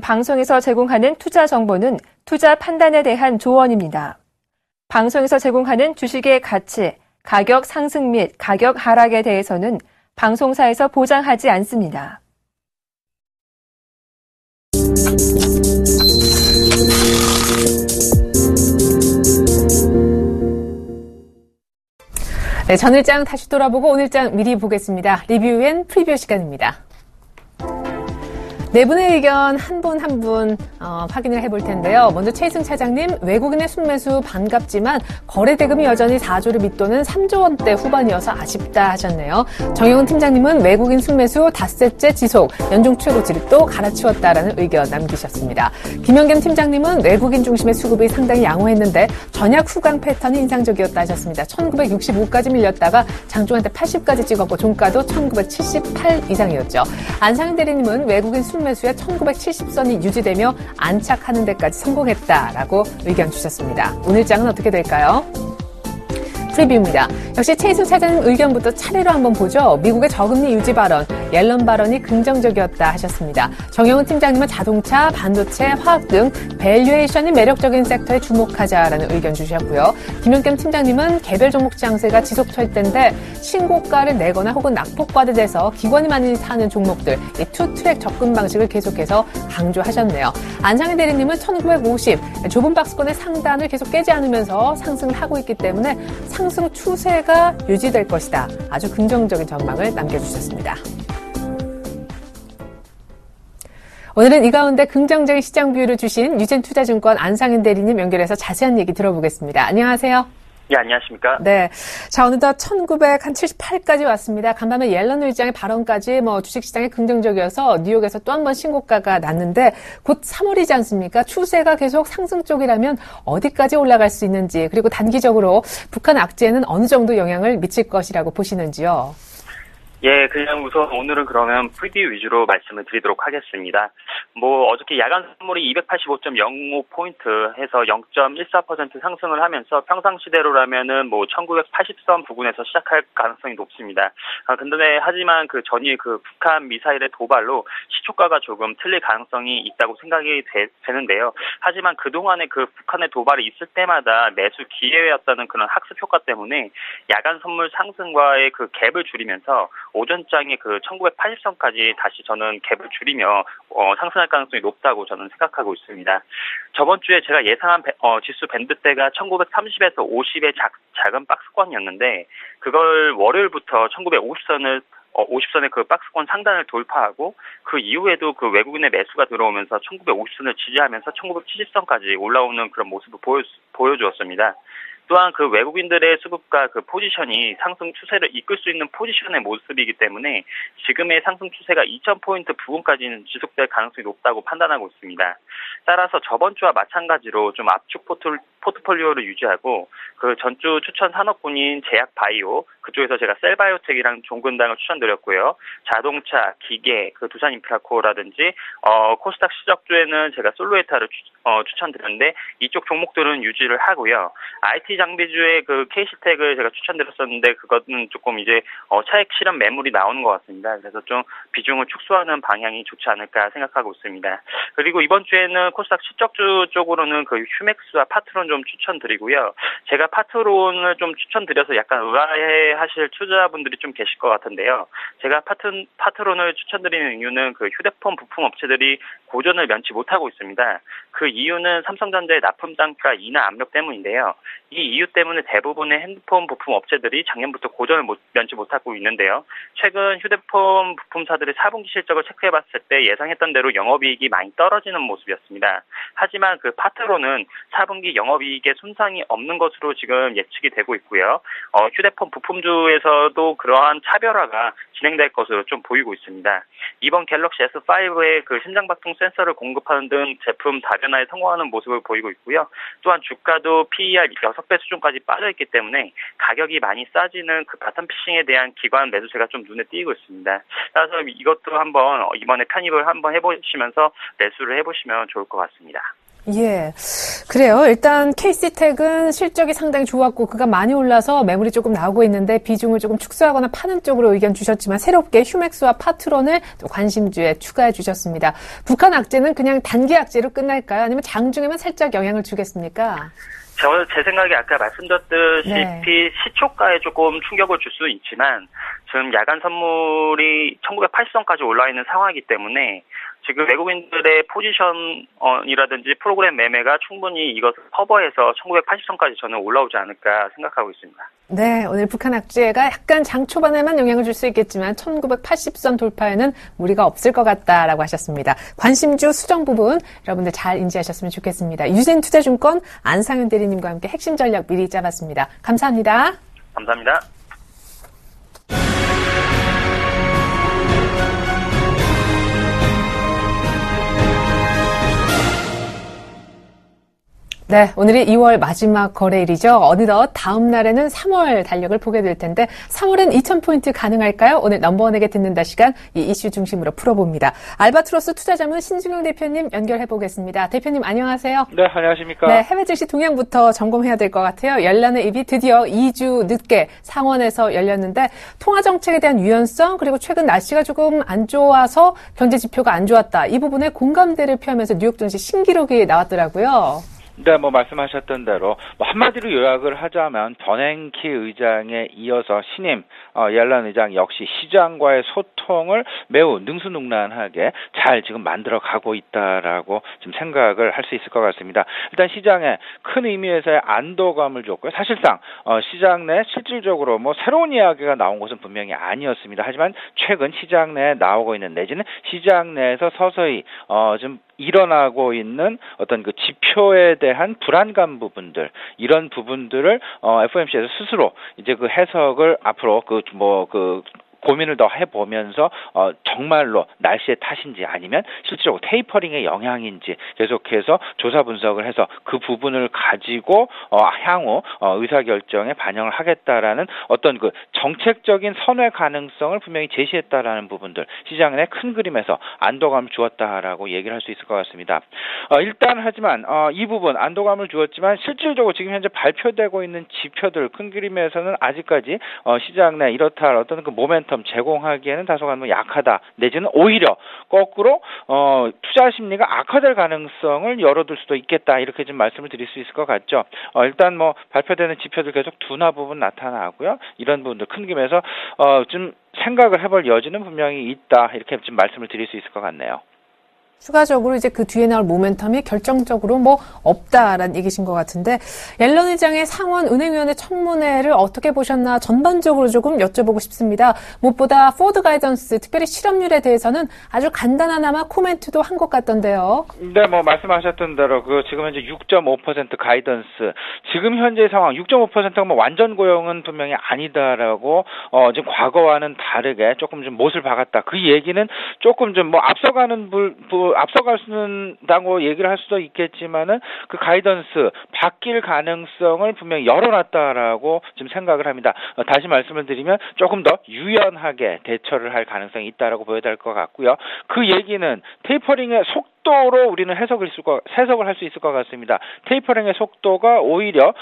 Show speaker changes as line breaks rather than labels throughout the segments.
방송에서 제공하는 투자 정보는 투자 판단에 대한 조언입니다. 방송에서 제공하는 주식의 가치, 가격 상승 및 가격 하락에 대해서는 방송사에서 보장하지 않습니다.
네, 전일장 다시 돌아보고 오늘장 미리 보겠습니다. 리뷰 앤 프리뷰 시간입니다. 네 분의 의견 한 분 한 분 확인을 해볼 텐데요. 먼저 최희승 차장님, 외국인의 순매수 반갑지만 거래 대금이 여전히 4조를 밑도는 3조 원대 후반이어서 아쉽다 하셨네요. 정영훈 팀장님은 외국인 순매수 닷새째 지속, 연중 최고치를 또 갈아치웠다라는 의견 남기셨습니다. 김영겸 팀장님은 외국인 중심의 수급이 상당히 양호했는데 전약 후강 패턴이 인상적이었다 하셨습니다. 1965까지 밀렸다가 장중한테 80까지 찍었고 종가도 1978 이상이었죠. 안상현 대리님은 외국인 순매수의 1970선이 유지되며 안착하는 데까지 성공했다라고 의견 주셨습니다. 오늘장은 어떻게 될까요? 프리뷰입니다. 역시 최희승 차장님 의견부터 차례로 한번 보죠. 미국의 저금리 유지 발언, 옐런 발언이 긍정적이었다 하셨습니다. 정영훈 팀장님은 자동차, 반도체, 화학 등 밸류에이션이 매력적인 섹터에 주목하자라는 의견 주셨고요. 김영겸 팀장님은 개별 종목 장세가 지속될 텐데 신고가를 내거나 혹은 낙폭과대돼서 기관이 많이 사는 종목들, 이 투트랙 접근 방식을 계속해서 강조하셨네요. 안상현 대리님은 1950 좁은 박스권의 상단을 계속 깨지 않으면서 상승을 하고 있기 때문에 상승 추세가 유지될 것이다. 아주 긍정적인 전망을 남겨주셨습니다. 오늘은 이 가운데 긍정적인 시장 뷰를 주신 유진투자증권 안상현 대리님 연결해서 자세한 얘기 들어보겠습니다. 안녕하세요.
네, 안녕하십니까?
네. 자, 어느덧 1978까지 왔습니다. 간밤에 옐런 의장의 발언까지 주식시장에 긍정적이어서 뉴욕에서 또 한 번 신고가가 났는데 곧 3월이지 않습니까? 추세가 계속 상승 쪽이라면 어디까지 올라갈 수 있는지, 그리고 단기적으로 북한 악재는 어느 정도 영향을 미칠 것이라고 보시는지요?
예, 그냥 우선 오늘은 그러면 프리뷰 위주로 말씀을 드리도록 하겠습니다. 어저께 야간 선물이 285.05포인트 해서 0.14% 상승을 하면서 평상시대로라면은 1980선 부근에서 시작할 가능성이 높습니다. 근데 하지만 그 전일 그 북한 미사일의 도발로 시초가가 조금 틀릴 가능성이 있다고 생각이 되는데요. 하지만 그동안에 그 북한의 도발이 있을 때마다 매수 기회였다는 그런 학습 효과 때문에 야간 선물 상승과의 그 갭을 줄이면서 오전장에 그 1980선까지 다시 저는 갭을 줄이며 상승할 가능성이 높다고 저는 생각하고 있습니다. 저번 주에 제가 예상한 지수 밴드대가 1930에서 50의 작은 박스권이었는데 그걸 월요일부터 50선의 그 박스권 상단을 돌파하고 그 이후에도 그 외국인의 매수가 들어오면서 1950선을 지지하면서 1970선까지 올라오는 그런 모습을 보여주었습니다. 또한 그 외국인들의 수급과 그 포지션이 상승 추세를 이끌 수 있는 포지션의 모습이기 때문에 지금의 상승 추세가 2000포인트 부근까지는 지속될 가능성이 높다고 판단하고 있습니다. 따라서 저번 주와 마찬가지로 좀 압축 포트폴리오를 유지하고 그 전주 추천 산업군인 제약 바이오 그쪽에서 제가 셀바이오텍이랑 종근당을 추천드렸고요. 자동차, 기계, 그 두산인프라코라든지 코스닥 시적주에는 제가 솔로에타를 추천드렸는데 이쪽 종목들은 유지를 하고요. IT 장비주의 그 K시텍을 제가 추천드렸었는데 그거는 조금 이제 차익 실현 매물이 나오는 것 같습니다. 그래서 좀 비중을 축소하는 방향이 좋지 않을까 생각하고 있습니다. 그리고 이번 주에는 코스닥 시적주 쪽으로는 그 휴맥스와 파트론 좀 추천드리고요. 제가 파트론을 좀 추천드려서 약간 의아해하실 투자분들이 좀 계실 것 같은데요. 제가 파트론을 추천드리는 이유는 그 휴대폰 부품 업체들이 고전을 면치 못하고 있습니다. 그 이유는 삼성전자의 납품 단가 인하 압력 때문인데요. 이 이유 때문에 대부분의 핸드폰 부품 업체들이 작년부터 고전을 면치 못하고 있는데요. 최근 휴대폰 부품사들의 4분기 실적을 체크해봤을 때 예상했던 대로 영업이익이 많이 떨어지는 모습이었습니다. 하지만 그 파트론은 4분기 영업이익에 손상이 없는 것으로 지금 예측이 되고 있고요. 휴대폰 부품주에서도 그러한 차별화가 진행될 것으로 좀 보이고 있습니다. 이번 갤럭시 S5의 그 심장박동 센서를 공급하는 등 제품 다변화에 성공하는 모습을 보이고 있고요. 또한 주가도 PER 6배 수준까지 빠져있기 때문에 가격이 많이 싸지는 그 바텀피싱에 대한 기관 매수세가 좀 눈에 띄고 있습니다. 따라서 이것도 한번 이번에 편입을 한번 해보시면서 매수를 해보시면 좋을 것 같습니다.
예. 그래요. 일단 KC텍은 실적이 상당히 좋았고 그가 많이 올라서 매물이 조금 나오고 있는데 비중을 조금 축소하거나 파는 쪽으로 의견 주셨지만 새롭게 휴맥스와 파트론을 또 관심주에 추가해 주셨습니다. 북한 악재는 그냥 단기 악재로 끝날까요? 아니면 장중에만 살짝 영향을 주겠습니까?
제 생각에 아까 말씀드렸듯이
네.
시초가에 조금 충격을 줄 수 있지만 지금 야간 선물이 1980선까지 올라 있는 상황이기 때문에 지금 외국인들의 포지션이라든지 프로그램 매매가 충분히 이것을 커버해서 1980선까지 저는 올라오지 않을까 생각하고 있습니다.
네, 오늘 북한 악재가 약간 장 초반에만 영향을 줄 수 있겠지만 1980선 돌파에는 무리가 없을 것 같다라고 하셨습니다. 관심주 수정 부분 여러분들 잘 인지하셨으면 좋겠습니다. 유진투자증권 안상현 대리님과 함께 핵심 전략 미리 짜봤습니다. 감사합니다.
감사합니다.
네, 오늘이 2월 마지막 거래일이죠. 어느덧 다음 날에는 3월 달력을 보게 될 텐데 3월엔 2,000포인트 가능할까요? 오늘 넘버원에게 듣는다 시간 이 이슈 중심으로 풀어봅니다. 알바트로스 투자자문 신승용 대표님 연결해보겠습니다. 대표님 안녕하세요.
네, 안녕하십니까.
네, 해외 증시 동향부터 점검해야 될 것 같아요. 열란의 입이 드디어 2주 늦게 상원에서 열렸는데 통화정책에 대한 유연성 그리고 최근 날씨가 조금 안 좋아서 경제지표가 안 좋았다. 이 부분에 공감대를 표하면서 뉴욕 증시 신기록이 나왔더라고요.
네, 말씀하셨던 대로, 한마디로 요약을 하자면, 버냉키 의장에 이어서 신임, 옐런 의장 역시 시장과의 소통을 매우 능수능란하게 잘 지금 만들어 가고 있다라고 지금 생각을 할 수 있을 것 같습니다. 일단 시장에 큰 의미에서의 안도감을 줬고요. 사실상, 시장 내 실질적으로 새로운 이야기가 나온 것은 분명히 아니었습니다. 하지만 최근 시장 내에 나오고 있는 내지는 시장 내에서 서서히, 좀 일어나고 있는 어떤 그 지표에 대한 불안감 부분들, 이런 부분들을 FOMC에서 스스로 이제 그 해석을 앞으로 고민을 더 해보면서 정말로 날씨의 탓인지 아니면 실제로 테이퍼링의 영향인지 계속해서 조사 분석을 해서 그 부분을 가지고 향후 의사결정에 반영을 하겠다라는 어떤 그 정책적인 선회 가능성을 분명히 제시했다라는 부분들, 시장의 큰 그림에서 안도감을 주었다라고 얘기를 할 수 있을 것 같습니다. 일단 하지만 이 부분 안도감을 주었지만 실질적으로 지금 현재 발표되고 있는 지표들 큰 그림에서는 아직까지 시장 내 이렇다 할 어떤 그 모멘텀 제공하기에는 다소간 약하다 내지는 오히려 거꾸로 투자 심리가 악화될 가능성을 열어둘 수도 있겠다 이렇게 좀 말씀을 드릴 수 있을 것 같죠. 일단 발표되는 지표들 계속 둔화 부분 나타나고요. 이런 부분들 큰 그림에서 좀 생각을 해볼 여지는 분명히 있다 이렇게 좀 말씀을 드릴 수 있을 것 같네요.
추가적으로 이제 그 뒤에 나올 모멘텀이 결정적으로 없다라는 얘기신 것 같은데 옐런 의장의 상원 은행위원회 청문회를 어떻게 보셨나 전반적으로 조금 여쭤보고 싶습니다. 무엇보다 포드 가이던스 특별히 실업률에 대해서는 아주 간단하나마 코멘트도 한 것 같던데요.
네, 말씀하셨던 대로 지금 현재 6.5% 가이던스 지금 현재 상황 6.5%가 완전 고용은 분명히 아니다라고 지금 과거와는 다르게 조금 좀 못을 박았다. 그 얘기는 조금 좀 앞서가신다고 얘기를 할 수도 있겠지만은 그 가이던스 바뀔 가능성을 분명히 열어놨다라고 지금 생각을 합니다. 다시 말씀을 드리면 조금 더 유연하게 대처를 할 가능성이 있다라고 보여야 될 것 같고요. 그 얘기는 테이퍼링의 속도로 우리는 해석을 할 수 있을 것 같습니다. 테이퍼링의 속도가 오히려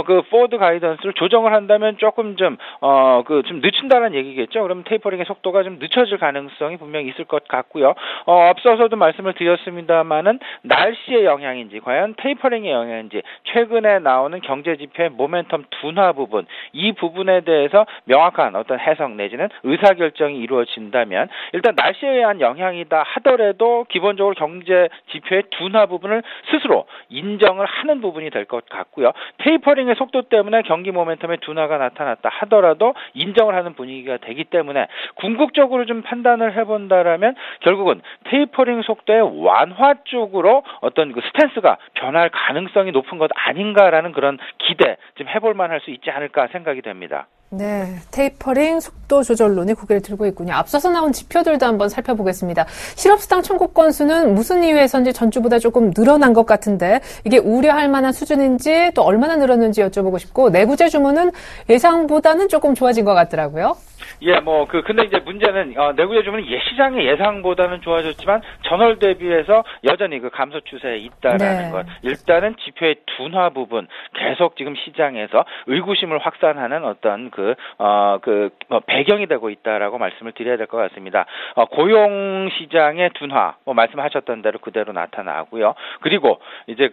그 포드 가이던스를 조정을 한다면 조금 좀 늦춘다는 얘기겠죠. 그러면 테이퍼링의 속도가 좀 늦춰질 가능성이 분명히 있을 것 같고요. 앞서서도 말씀을 드렸습니다만은 날씨의 영향인지 과연 테이퍼링의 영향인지 최근에 나오는 경제 지표의 모멘텀 둔화 부분 이 부분에 대해서 명확한 어떤 해석 내지는 의사결정이 이루어진다면 일단 날씨에 의한 영향이다 하더라도 기본적으로 경제 지표의 둔화 부분을 스스로 인정을 하는 부분이 될 것 같고요. 테이퍼링의 속도 때문에 경기 모멘텀의 둔화가 나타났다 하더라도 인정을 하는 분위기가 되기 때문에 궁극적으로 좀 판단을 해본다라면 결국은 테이퍼링 속도의 완화 쪽으로 어떤 그 스탠스가 변할 가능성이 높은 것 아닌가라는 그런 기대 좀 해볼 만할 수 있지 않을까 생각이 됩니다.
네, 테이퍼링 속도 조절론이 고개를 들고 있군요. 앞서서 나온 지표들도 한번 살펴보겠습니다. 실업수당 청구 건수는 무슨 이유에서인지 전주보다 조금 늘어난 것 같은데 이게 우려할 만한 수준인지 또 얼마나 늘었는지 여쭤보고 싶고 내구재 주문은 예상보다는 조금 좋아진 것 같더라고요.
근데 이제 문제는, 내구재 주문이 시장의 예상보다는 좋아졌지만, 전월 대비해서 여전히 그 감소 추세에 있다라는 것. 일단은 지표의 둔화 부분, 계속 지금 시장에서 의구심을 확산하는 어떤 배경이 되고 있다라고 말씀을 드려야 될 것 같습니다. 고용 시장의 둔화, 말씀하셨던 대로 그대로 나타나고요. 그리고 이제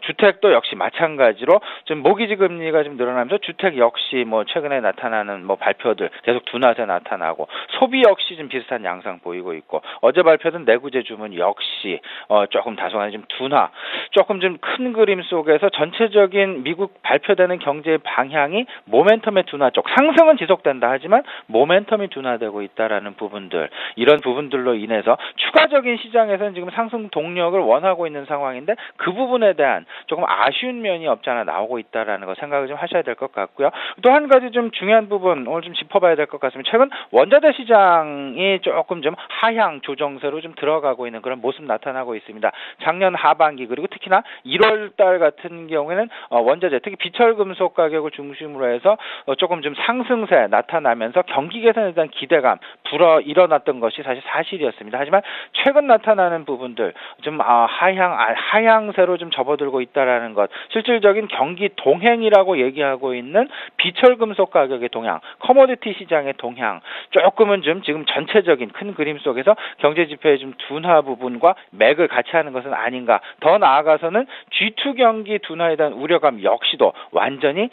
주택도 역시 마찬가지로 좀 모기지 금리가 좀 늘어나면서 주택 역시 최근에 나타나는 발표들 계속 둔화세 나타나고 소비 역시 좀 비슷한 양상 보이고 있고 어제 발표된 내구재 주문 역시 조금 다소간 좀 둔화, 조금 좀 큰 그림 속에서 전체적인 미국 발표되는 경제의 방향이 모멘텀의 둔화 쪽, 상승은 지속된다 하지만 모멘텀이 둔화되고 있다라는 부분들, 이런 부분들로 인해서 추가적인 시장에서는 지금 상승 동력을 원하고 있는 상황인데 그 부분에 대한 조금 아쉬운 면이 없지 않아 나오고 있다라는 거 생각을 좀 하셔야 될 것 같고요. 또 한 가지 좀 중요한 부분 오늘 좀 짚어봐야 될 것 같습니다. 최근 원자재 시장이 조금 좀 하향 조정세로 좀 들어가고 있는 그런 모습 나타나고 있습니다. 작년 하반기 그리고 특히나 1월 달 같은 경우에는 원자재 특히 비철금속 가격을 중심으로 해서 조금 좀 상승세 나타나면서 경기 개선에 대한 기대감 일어났던 것이 사실 사실이었습니다. 하지만 최근 나타나는 부분들 좀 하향세로 좀 접어들고 있다라는 것, 실질적인 경기 동행이라고 얘기하고 있는 비철금속 가격의 동향, 커머디티 시장의 동향, 조금은 좀 지금 전체적인 큰 그림 속에서 경제 지표의 좀 둔화 부분과 맥을 같이 하는 것은 아닌가. 더 나아가서는 G2 경기 둔화에 대한 우려감 역시도 완전히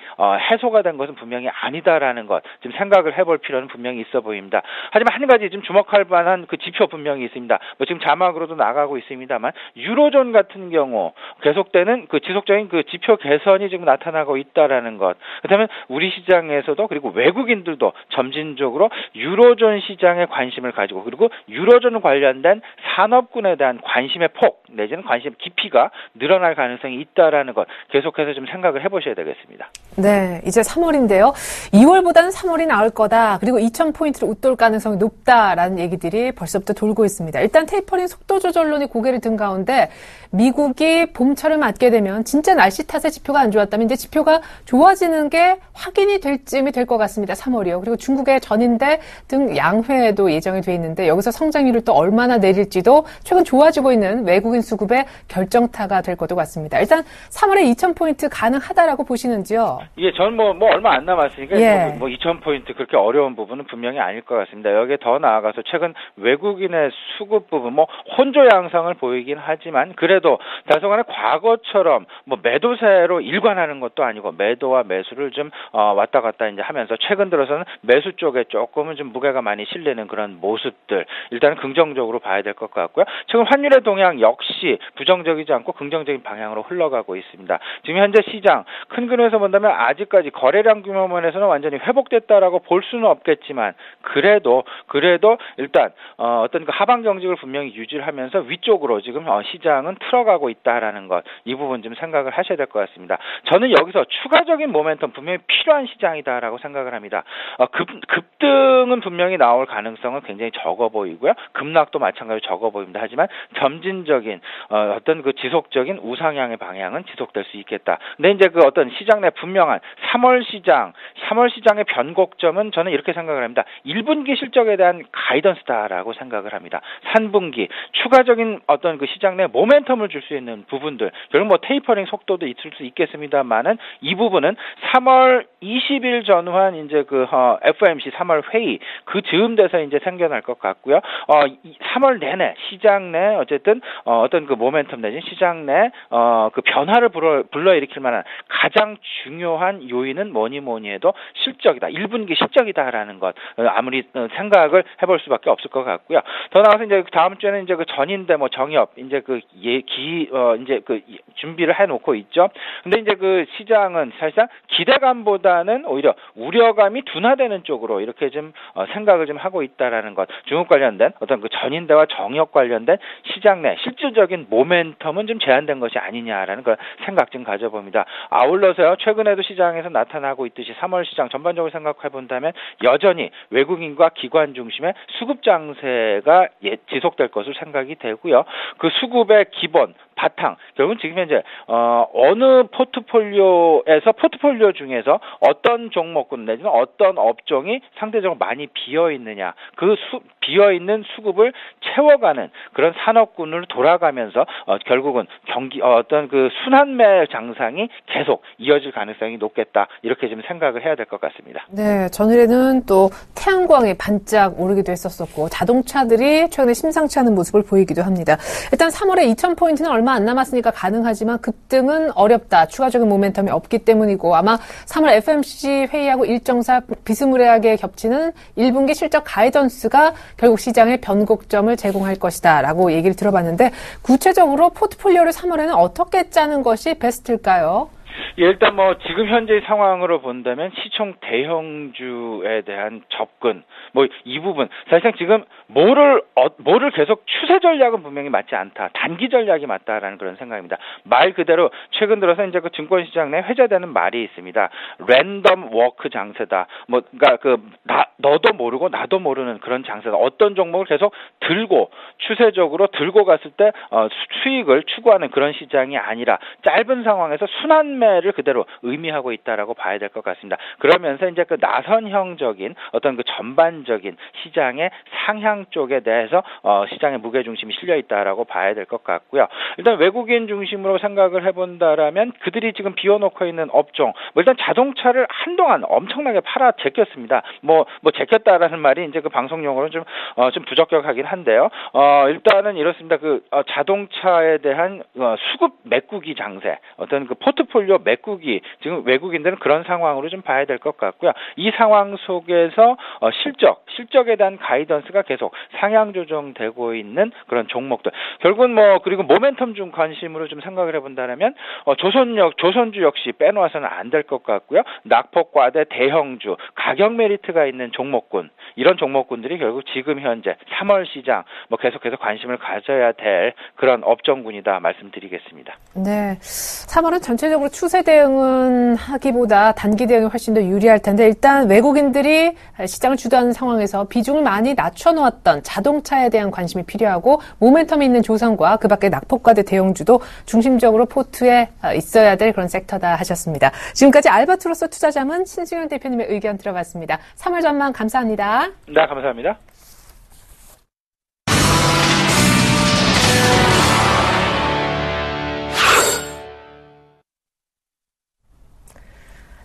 해소가 된 것은 분명히 아니다라는 것, 좀 생각을 해볼 필요는 분명히 있어 보입니다. 하지만 한 가지 좀 주목할 만한 그 지표 분명히 있습니다. 지금 자막으로도 나가고 있습니다만 유로존 같은 경우 계속되는 그 지속적인 그 지표 개선이 지금 나타나고 있다라는 것. 그렇다면 우리 시장에서도 그리고 외국인들도 점진적으로 유로존 시장에 관심을 가지고 그리고 유로존 관련된 산업군에 대한 관심의 폭 내지는 관심 깊이가 늘어날 가능성이 있다라는 것 계속해서 좀 생각을 해보셔야 되겠습니다.
네, 이제 3월인데요. 2월보다는 3월이 나을 거다. 그리고 2,000포인트를 웃돌 가능성이 높다라는 얘기들이 벌써부터 돌고 있습니다. 일단 테이퍼링 속도 조절론이 고개를 든 가운데 미국이 봄철을 맞게 되면 진짜 날씨 탓에 지표가 안 좋았다면 이제 지표가 좋아지는 게 확인이 될 쯤이 될 것 같습니다. 3월이요. 그리고 중국의 전인대 등 양회도 예정이 돼 있는데 여기서 성장률을 또 얼마나 내릴지도 최근 좋아지고 있는 외국인 수급의 결정타가 될 것도 같습니다. 일단 3월에 2,000포인트 가능하다라고 보시는지요?
예, 저는 얼마 안 남았으니까 2,000포인트 그렇게 어려운 부분은 분명히 아닐 것 같습니다. 여기에 더 나아가서 최근 외국인의 수급 부분 혼조 양상을 보이긴 하지만 그래도 다소간에 과거처럼 매도세로 일관하는 것도 아니고 매도와 매수를 좀 왔다 갔다 이제 하면서 최근 들어서는 매수 쪽에 조금은 좀 무게가 많이 실리는 그런 모습들 일단은 긍정적으로 봐야 될 것 같고요. 최근 환율의 동향 역시 부정적이지 않고 긍정적인 방향으로 흘러가고 있습니다. 지금 현재 시장 큰 그림에서 본다면 아직까지 거래량 규모 면에서는 완전히 회복됐다라고 볼 수는 없겠지만 그래도 일단 어떤 그 하방 경직을 분명히 유지를 하면서 위쪽으로 지금 시장은 틀어가고 있다라는 것, 이 부분 좀 생각을 하셔야 될 것 같습니다. 저는 여기서 추가적인 모멘텀 분명히 필요한 시장이다라고 생각을 합니다. 급등은 분명히 나올 가능성은 굉장히 적어 보이고요. 급락도 마찬가지로 적어 보입니다. 하지만 점진적인 어떤 그 지속적인 우상향의 방향은 지속될 수 있겠다. 근데 이제 그 어떤 시장 내 분명한 3월 시장의 변곡점은 저는 이렇게 생각을 합니다. 1분기 실적에 대한 가이던스다라고 생각을 합니다. 3분기 추가적인 어떤 그 시장 내 모멘텀을 줄 수 있는 부분들, 결국 테이퍼링 속도도 있을 수 있겠습니다만은 이 부분은 3월 20일 전후한 이제 FOMC 3월 회의 그 즈음 돼서 이제 생겨날 것 같고요. 3월 내내 시장 내 어쨌든 어떤 그 모멘텀 내지 시장 내 그 변화를 불러일으킬 만한 가장 중요한 요인은 뭐니 해도 실적이다. 1분기 실적이다라는 것 아무리 생각을 해볼 수밖에 없을 것 같고요. 더 나아가서 이제 다음 주에는 이제 그 전인대 정협 이제 이제 준비를 해놓고 있죠. 근데 이제 그 시장은 사실상 기대감보다는 오히려 우려감이 둔화되는 쪽으로 이렇게 좀 생각을 좀 하고 있다라는 것. 중국 관련된 어떤 그 전인대와 정협 관련된 시장 내 실질적인 모멘텀은 좀 제한된 것이 아니냐라는 그 생각 좀 가져봅니다. 아울러서요. 최근에도 시장에서 나타나고 있듯이 3월 시장 전반적으로 생각해 본다면 여전히 외국인과 기관 중심의 수급 장세가 지속될 것으로 생각이 되고요. 그 수급의 기본 바탕, 결국은 지금 현재 어느 포트폴리오 중에서 어떤 종목군 내지는 어떤 업종이 상대적으로 많이 비어 있느냐, 그 비어 있는 수급을 채워가는 그런 산업군으로 돌아가면서 결국은 어떤 그 순환매 장상이 계속 이어질 가능성이 높겠다, 이렇게 좀 생각을 해야 될 것 같습니다.
네, 전일에는 또 태양광이 반짝 오르기도 했었고 자동차들이 최근에 심상치 않은 모습을 보이기도 합니다. 일단 3월에 2,000포인트는 얼마 안 남았으니까 가능하지만 급등은 어렵다. 추가적인 모멘텀이 없기 때문이고, 아마 3월 FOMC 회의하고 일정상 비스무리하게 겹치는 1분기 실적 가이던스가 결국 시장에 변곡점을 제공할 것이다 라고 얘기를 들어봤는데, 구체적으로 포트폴리오를 3월에는 어떻게 짜는 것이 베스트일까요?
예, 일단 뭐 지금 현재 상황으로 본다면 시총 대형주에 대한 접근, 뭐 이 부분 사실상 지금 뭐를 계속 추세 전략은 분명히 맞지 않다, 단기 전략이 맞다라는 그런 생각입니다. 말 그대로 최근 들어서 이제 그 증권 시장 내 회자되는 말이 있습니다. 랜덤 워크 장세다. 뭐 그러니까 너도 모르고 나도 모르는 그런 장세다. 어떤 종목을 계속 추세적으로 들고 갔을 때 수익을 추구하는 그런 시장이 아니라 짧은 상황에서 순환매를 그대로 의미하고 있다라고 봐야 될 것 같습니다. 그러면서 이제 그 나선형적인 어떤 그 전반적인 시장의 상향 쪽에 대해서 시장의 무게 중심이 실려 있다라고 봐야 될 것 같고요. 일단 외국인 중심으로 생각을 해본다라면 그들이 지금 비워놓고 있는 업종, 일단 자동차를 한동안 엄청나게 팔아 제꼈습니다. 뭐 제꼈다라는 말이 이제 그 방송 용어로는 좀 부적격하긴 한데요. 일단은 이렇습니다. 그 자동차에 대한 수급 메꾸기 장세, 어떤 그 포트폴리오 메꾸기, 지금 외국인들은 그런 상황으로 좀 봐야 될 것 같고요. 이 상황 속에서 실적에 대한 가이던스가 계속 상향 조정되고 있는 그런 종목들. 결국은 그리고 모멘텀 중 관심으로 좀 생각을 해본다면 조선주 역시 빼놓아서는 안 될 것 같고요. 낙폭과대 대형주, 가격 메리트가 있는 종목군, 이런 종목군들이 결국 지금 현재 3월 시장 계속해서 관심을 가져야 될 그런 업종군이다 말씀드리겠습니다.
네, 3월은 전체적으로 추세 대응은 하기보다 단기 대응이 훨씬 더 유리할 텐데, 일단 외국인들이 시장을 주도하는 상황에서 비중을 많이 낮춰놓았던 자동차에 대한 관심이 필요하고, 모멘텀이 있는 조선과 그 밖에 낙폭과대 대형주도 중심적으로 포트에 있어야 될 그런 섹터다 하셨습니다. 지금까지 알바트로스 투자자문 신승현 대표님의 의견 들어봤습니다. 3월 전망 감사합니다.
네, 감사합니다.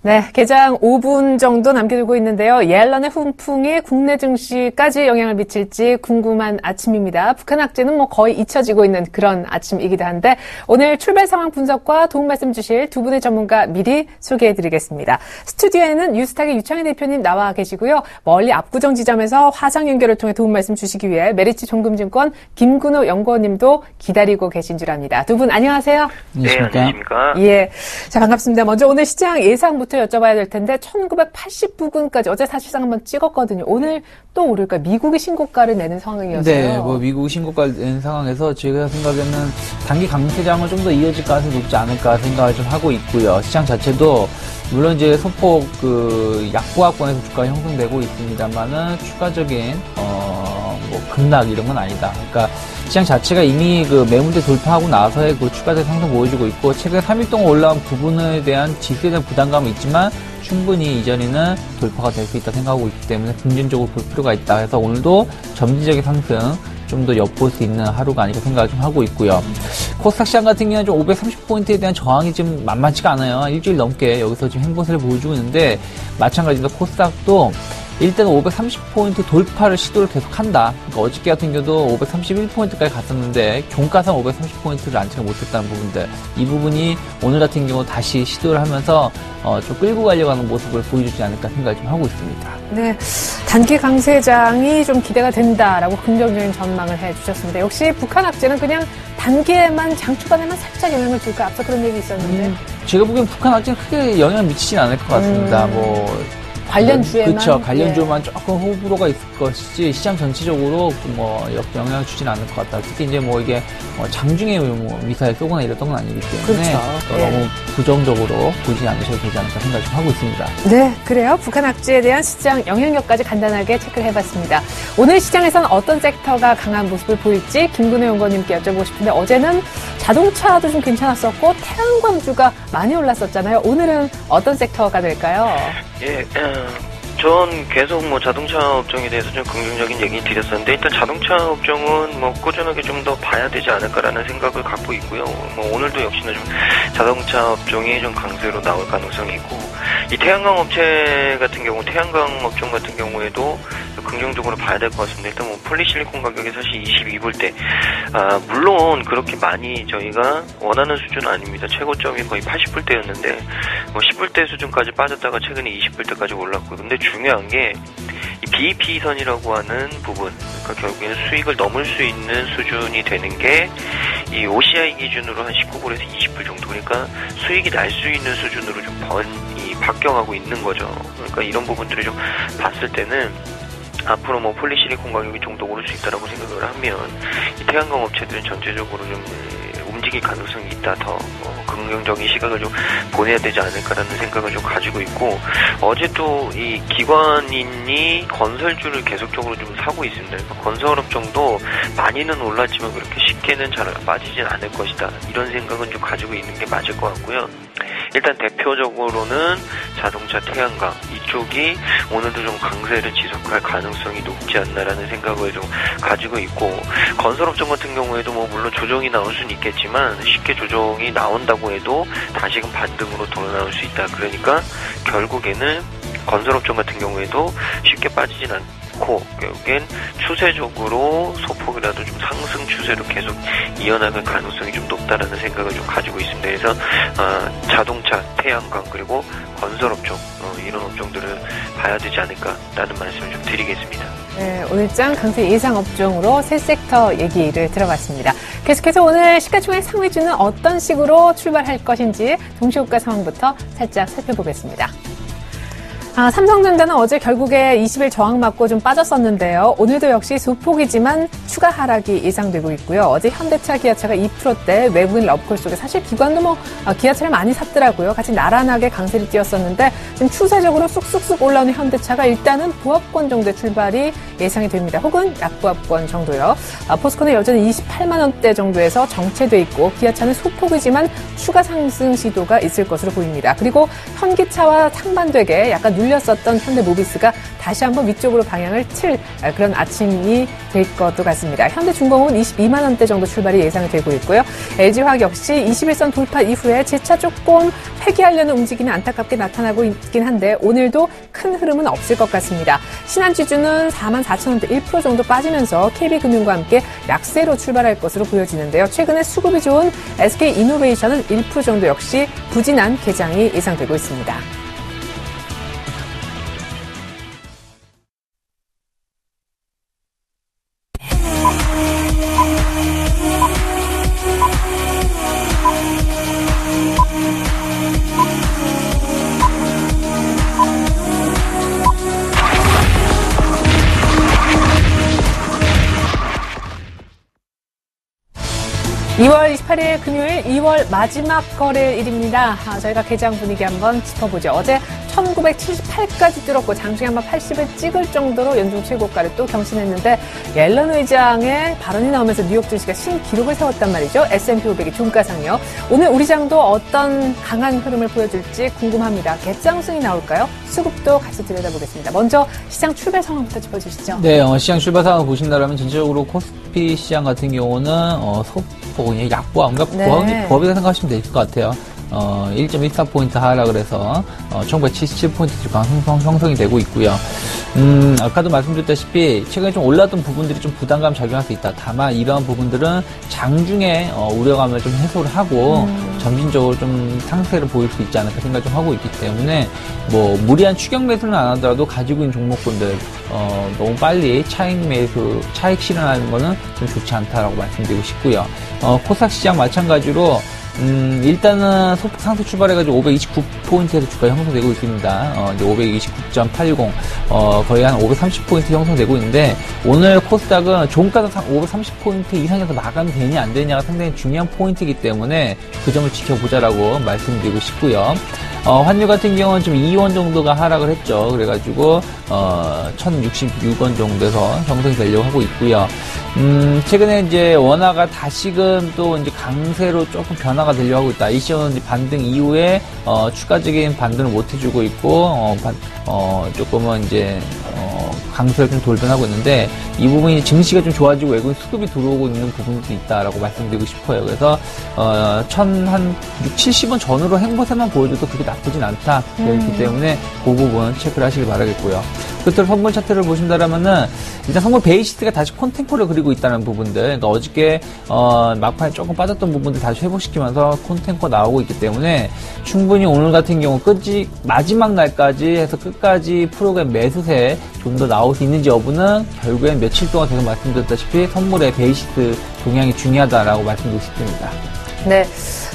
네, 개장 5분 정도 남겨두고 있는데요. 옐런의 훈풍이 국내 증시까지 영향을 미칠지 궁금한 아침입니다. 북한 악재는 거의 잊혀지고 있는 그런 아침이기도 한데, 오늘 출발 상황 분석과 도움 말씀 주실 두 분의 전문가 미리 소개해드리겠습니다. 스튜디오에는 뉴스탁의 유창희 대표님 나와 계시고요. 멀리 압구정 지점에서 화상 연결을 통해 도움 말씀 주시기 위해 메리츠 종금증권 김근호 연구원님도 기다리고 계신 줄 압니다. 두 분 안녕하세요.
네, 안녕하십니까.
예, 자, 반갑습니다. 먼저 오늘 시장 예상부터 여쭤봐야 될 텐데, 1980 부근까지 어제 사실상 한번 찍었거든요. 오늘 또 오를까? 미국이 신고가를 내는 상황이었어요.
네, 미국이 신고가를 내는 상황에서 제가 생각에는 단기 강세장을 좀 더 이어질 가능성이 높지 않을까 생각을 좀 하고 있고요. 시장 자체도 물론 이제 소폭 약보합권에서 주가가 형성되고 있습니다만은 추가적인 급락 이런 건 아니다. 그러니까 시장 자체가 이미 매물대 돌파하고 나서의 추가적 상승 보여주고 있고, 최근 3일 동안 올라온 부분에 대한 지수에 대한 부담감은 있지만 충분히 이전에는 돌파가 될 수 있다 생각하고 있기 때문에 긍정적으로 볼 필요가 있다 해서 오늘도 점진적인 상승 좀 더 엿볼 수 있는 하루가 아닐까 생각을 좀 하고 있고요. 코스닥 시장 같은 경우는 좀 530포인트에 대한 저항이 좀 만만치가 않아요. 일주일 넘게 여기서 지금 행보세를 보여주고 있는데, 마찬가지로 코스닥도 일단 530포인트 돌파를 시도를 계속한다. 그러니까 어저께 같은 경우도 531포인트까지 갔었는데 종가상 530포인트를 안착을 못했다는 부분들, 이 부분이 오늘 같은 경우 다시 시도를 하면서 좀 끌고 가려고 하는 모습을 보여주지 않을까 생각을 좀 하고 있습니다.
네, 단기 강세장이 좀 기대가 된다라고 긍정적인 전망을 해주셨습니다. 역시 북한 악재는 그냥 단기에만, 장초반에만 살짝 영향을 줄까? 앞서 그런 얘기 있었는데.
제가 보기엔 북한 악재는 크게 영향을 미치진 않을 것 같습니다.
관련주에만.
그렇죠. 관련주만 조금 호불호가 있을 것이지, 시장 전체적으로 영향을 주지는 않을 것 같다. 특히 이제 이게 장중에 미사일 쏘거나 이랬던 건 아니기 때문에.
그렇죠.
너무 부정적으로 보지 않으셔도 되지 않을까 생각을 좀 하고 있습니다.
네, 그래요. 북한 악재에 대한 시장 영향력까지 간단하게 체크를 해봤습니다. 오늘 시장에서는 어떤 섹터가 강한 모습을 보일지 김근호 연구원님께 여쭤보고 싶은데, 어제는 자동차도 좀 괜찮았었고 태양광주가 많이 올랐었잖아요. 오늘은 어떤 섹터가 될까요?
예, 전 계속 자동차 업종에 대해서 좀 긍정적인 얘기 드렸었는데, 일단 자동차 업종은 꾸준하게 좀 더 봐야 되지 않을까라는 생각을 갖고 있고요. 오늘도 역시나 좀 자동차 업종이 좀 강세로 나올 가능성이 있고, 이 태양광 업체 같은 경우, 태양광 업종 같은 경우에도 긍정적으로 봐야 될 것 같습니다. 일단 폴리실리콘 가격이 사실 22불대, 물론 그렇게 많이 저희가 원하는 수준은 아닙니다. 최고점이 거의 80불대였는데 10불대 수준까지 빠졌다가 최근에 20불대까지 올랐고, 근데 중요한 게 이 BEP 선이라고 하는 부분, 그러니까 결국에는 수익을 넘을 수 있는 수준이 되는 게 이 OCI 기준으로 한 19불에서 20불 정도, 그러니까 수익이 날 수 있는 수준으로 좀 바뀌어가고 있는 거죠. 그러니까 이런 부분들을 좀 봤을 때는 앞으로 폴리실리콘 가격이 좀 더 오를 수 있다라고 생각을 하면 이 태양광 업체들은 전체적으로 좀 움직일 가능성이 있다, 더 긍정적인 시각을 좀 보내야 되지 않을까라는 생각을 좀 가지고 있고, 어제 또 이 기관인이 건설주를 계속적으로 좀 사고 있습니다. 그러니까 건설업종도 많이는 올랐지만 그렇게 쉽게는 잘 빠지진 않을 것이다, 이런 생각은 좀 가지고 있는 게 맞을 것 같고요. 일단 대표적으로는 자동차, 태양광 이쪽이 오늘도 좀 강세를 지속할 가능성이 높지 않나라는 생각을 좀 가지고 있고, 건설업종 같은 경우에도 물론 조정이 나올 수는 있겠지만 쉽게 조정이 나온다고 해도 다시금 반등으로 돌아나올 수 있다. 그러니까 결국에는 건설업종 같은 경우에도 쉽게 빠지진 않고, 결국엔 추세적으로 소폭이라도 좀 상승 추세로 계속 이어나갈 가능성이 좀 높다라는 생각을 좀 가지고 있습니다. 그래서 자동차, 태양광 그리고 건설업종, 이런 업종들을 봐야 되지 않을까라는 말씀을 좀 드리겠습니다.
네, 오늘장 강세 예상 업종으로 세 섹터 얘기를 들어봤습니다. 계속해서 오늘 시가총액 상위주는 어떤 식으로 출발할 것인지 동시효과 상황부터 살짝 살펴보겠습니다. 삼성전자는 어제 결국에 20일 저항 맞고 좀 빠졌었는데요. 오늘도 역시 소폭이지만 추가 하락이 예상되고 있고요. 어제 현대차, 기아차가 2%대 외국인 러브콜 속에, 사실 기관도 기아차를 많이 샀더라고요. 같이 나란하게 강세를 띄었었는데 지금 추세적으로 쑥쑥쑥 올라오는 현대차가 일단은 보합권 정도의 출발이 예상이 됩니다. 혹은 약보합권 정도요. 포스코는 여전히 28만 원대 정도에서 정체돼 있고, 기아차는 소폭이지만 추가 상승 시도가 있을 것으로 보입니다. 그리고 현기차와 상반되게 약간 눌렸었던 현대모비스가 다시 한번 위쪽으로 방향을 틀 그런 아침이 될 것도 같습니다. 현대중공업은 22만 원대 정도 출발이 예상이 되고 있고요. LG화학 역시 21선 돌파 이후에 재차 조금 회귀하려는 움직임이 안타깝게 나타나고 있긴 한데 오늘도 큰 흐름은 없을 것 같습니다. 신한지주는 4만 4천 원대 1% 정도 빠지면서 KB금융과 함께 약세로 출발할 것으로 보여지는데요. 최근에 수급이 좋은 SK이노베이션은 1% 정도 역시 부진한 개장이 예상되고 있습니다. (2월 28일) 금요일 2월 마지막 거래일입니다. 저희가 개장 분위기 한번 짚어보죠. 어제 1978까지 뚫었고 장중에 한번 80을 찍을 정도로 연중 최고가를 또 경신했는데, 옐런 의장의 발언이 나오면서 뉴욕 증시가 신기록을 세웠단 말이죠. S&P 500이 종가상이요. 오늘 우리 장도 어떤 강한 흐름을 보여줄지 궁금합니다. 갭상승이 나올까요? 수급도 같이 들여다보겠습니다. 먼저 시장 출발 상황부터 짚어주시죠.
네, 시장 출발 상황을 보신다면 전체적으로 코스피 시장 같은 경우는 소폭 약보합, 그러니까 보합이라고 생각하시면 될 것 같아요. 1.14포인트 하락을 해서 1977포인트 주가 형성이 되고 있고요. 아까도 말씀드렸다시피 최근에 좀 올랐던 부분들이 좀 부담감 작용할 수 있다. 다만 이러한 부분들은 장중에 우려감을 좀 해소를 하고 점진적으로 좀 상승세를 보일 수 있지 않을까 생각을 좀 하고 있기 때문에 무리한 추격 매수는 안 하더라도 가지고 있는 종목군들 너무 빨리 차익 실현하는 거는 좀 좋지 않다라고 말씀드리고 싶고요. 코스닥 시장 마찬가지로 일단은 소폭 상승 출발해가지고 529포인트에서 주가 형성되고 있습니다. 이제 529.80, 거의 한 530포인트 형성되고 있는데, 오늘 코스닥은 종가에서 530포인트 이상에서 마감이 되냐 안 되냐가 상당히 중요한 포인트이기 때문에 그 점을 지켜보자라고 말씀드리고 싶고요. 환율 같은 경우는 좀 2원 정도가 하락을 했죠. 그래가지고 1,066원 정도에서 형성이 되려고 하고 있고요. 최근에 이제 원화가 다시금 또 이제 강세로 조금 변화가 되려고 하고 있다. 이시오는 반등 이후에 추가적인 반등을 못 해주고 있고 조금은 이제 강세를 좀 돌변하고 있는데, 이 부분이 증시가 좀 좋아지고 외국인 수급이 들어오고 있는 부분도 있다라고 말씀드리고 싶어요. 그래서 1,070원 전후로 행보세만 보여줘도 그게 나쁘진 않다. 그렇기 때문에 그 부분 체크를 하시길 바라겠고요. 끝으로 선물 차트를 보신다라면은 일단 선물 베이시스가 다시 콘텐코를 그리고 있다는 부분들, 그러니까 어저께 막판에 조금 빠졌던 부분들 다시 회복시키면서 콘텐코 나오고 있기 때문에 충분히 오늘 같은 경우 마지막 날까지 해서 끝까지 프로그램 매수세 좀 더 나올 수 있는지 여부는 결국엔 며칠 동안 계속 말씀드렸다시피 선물의 베이시스 동향이 중요하다라고 말씀드리고 싶습니다.
네.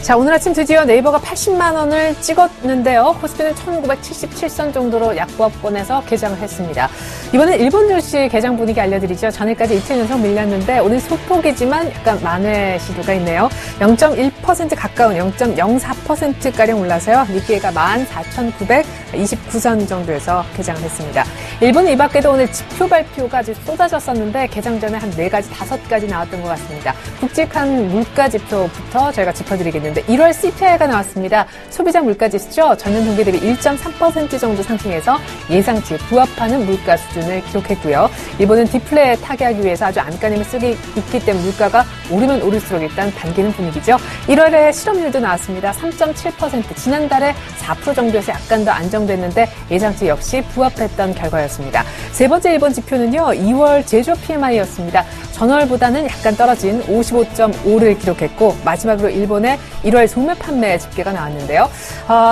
자, 오늘 아침 드디어 네이버가 80만 원을 찍었는데요. 코스피는 1977선 정도로 약보합권에서 개장을 했습니다. 이번엔 일본 증시 개장 분위기 알려드리죠. 전일까지 이틀 연속 밀렸는데 오늘 소폭이지만 약간 만회 시도가 있네요. 0.1% 가까운 0.04%가량 올라서요. 니케이가 14,929선 정도에서 개장을 했습니다. 일본은 이 밖에도 오늘 지표 발표가 아주 쏟아졌었는데 개장 전에 한 4가지, 5가지 나왔던 것 같습니다. 굵직한 물가 지표부터 저희가 짚어드리겠는데 1월 CPI가 나왔습니다. 소비자 물가지수죠. 전년 동기 대비 1.3% 정도 상승해서 예상치에 부합하는 물가 수준을 기록했고요. 일본은 디플레 타개하기 위해서 아주 안간힘을 쓰고 있기 때문에 물가가 오르면 오를수록 일단 당기는 분위기죠. 1월에 실업률도 나왔습니다. 3.7%, 지난달에 4% 정도에서 약간 더 안정됐는데 예상치 역시 부합했던 결과였습니다. 세 번째 일본 지표는요. 2월 제조업 PMI였습니다. 전월보다는 약간 떨어진 55.5를 기록했고 마지막으로 일본의 1월 소매 판매 집계가 나왔는데요.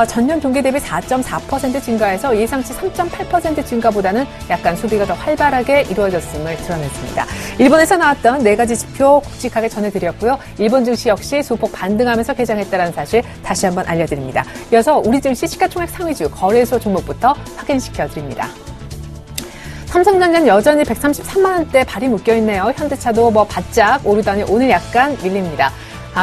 전년 동기 대비 4.4% 증가해서 예상치 3.8% 증가보다는 약간 소비가 더 활발하게 이루어졌음을 드러냈습니다. 일본에서 나왔던 4가지 지표 굵직하게 전해드렸고요. 일본 증시 역시 소폭 반등하면서 개장했다는 사실 다시 한번 알려드립니다. 이어서 우리 증시 시가총액 상위주 거래소 종목부터 확인시켜드립니다. 삼성전자는 여전히 133만 원대 발이 묶여있네요. 현대차도 바짝 오르더니 오늘 약간 밀립니다.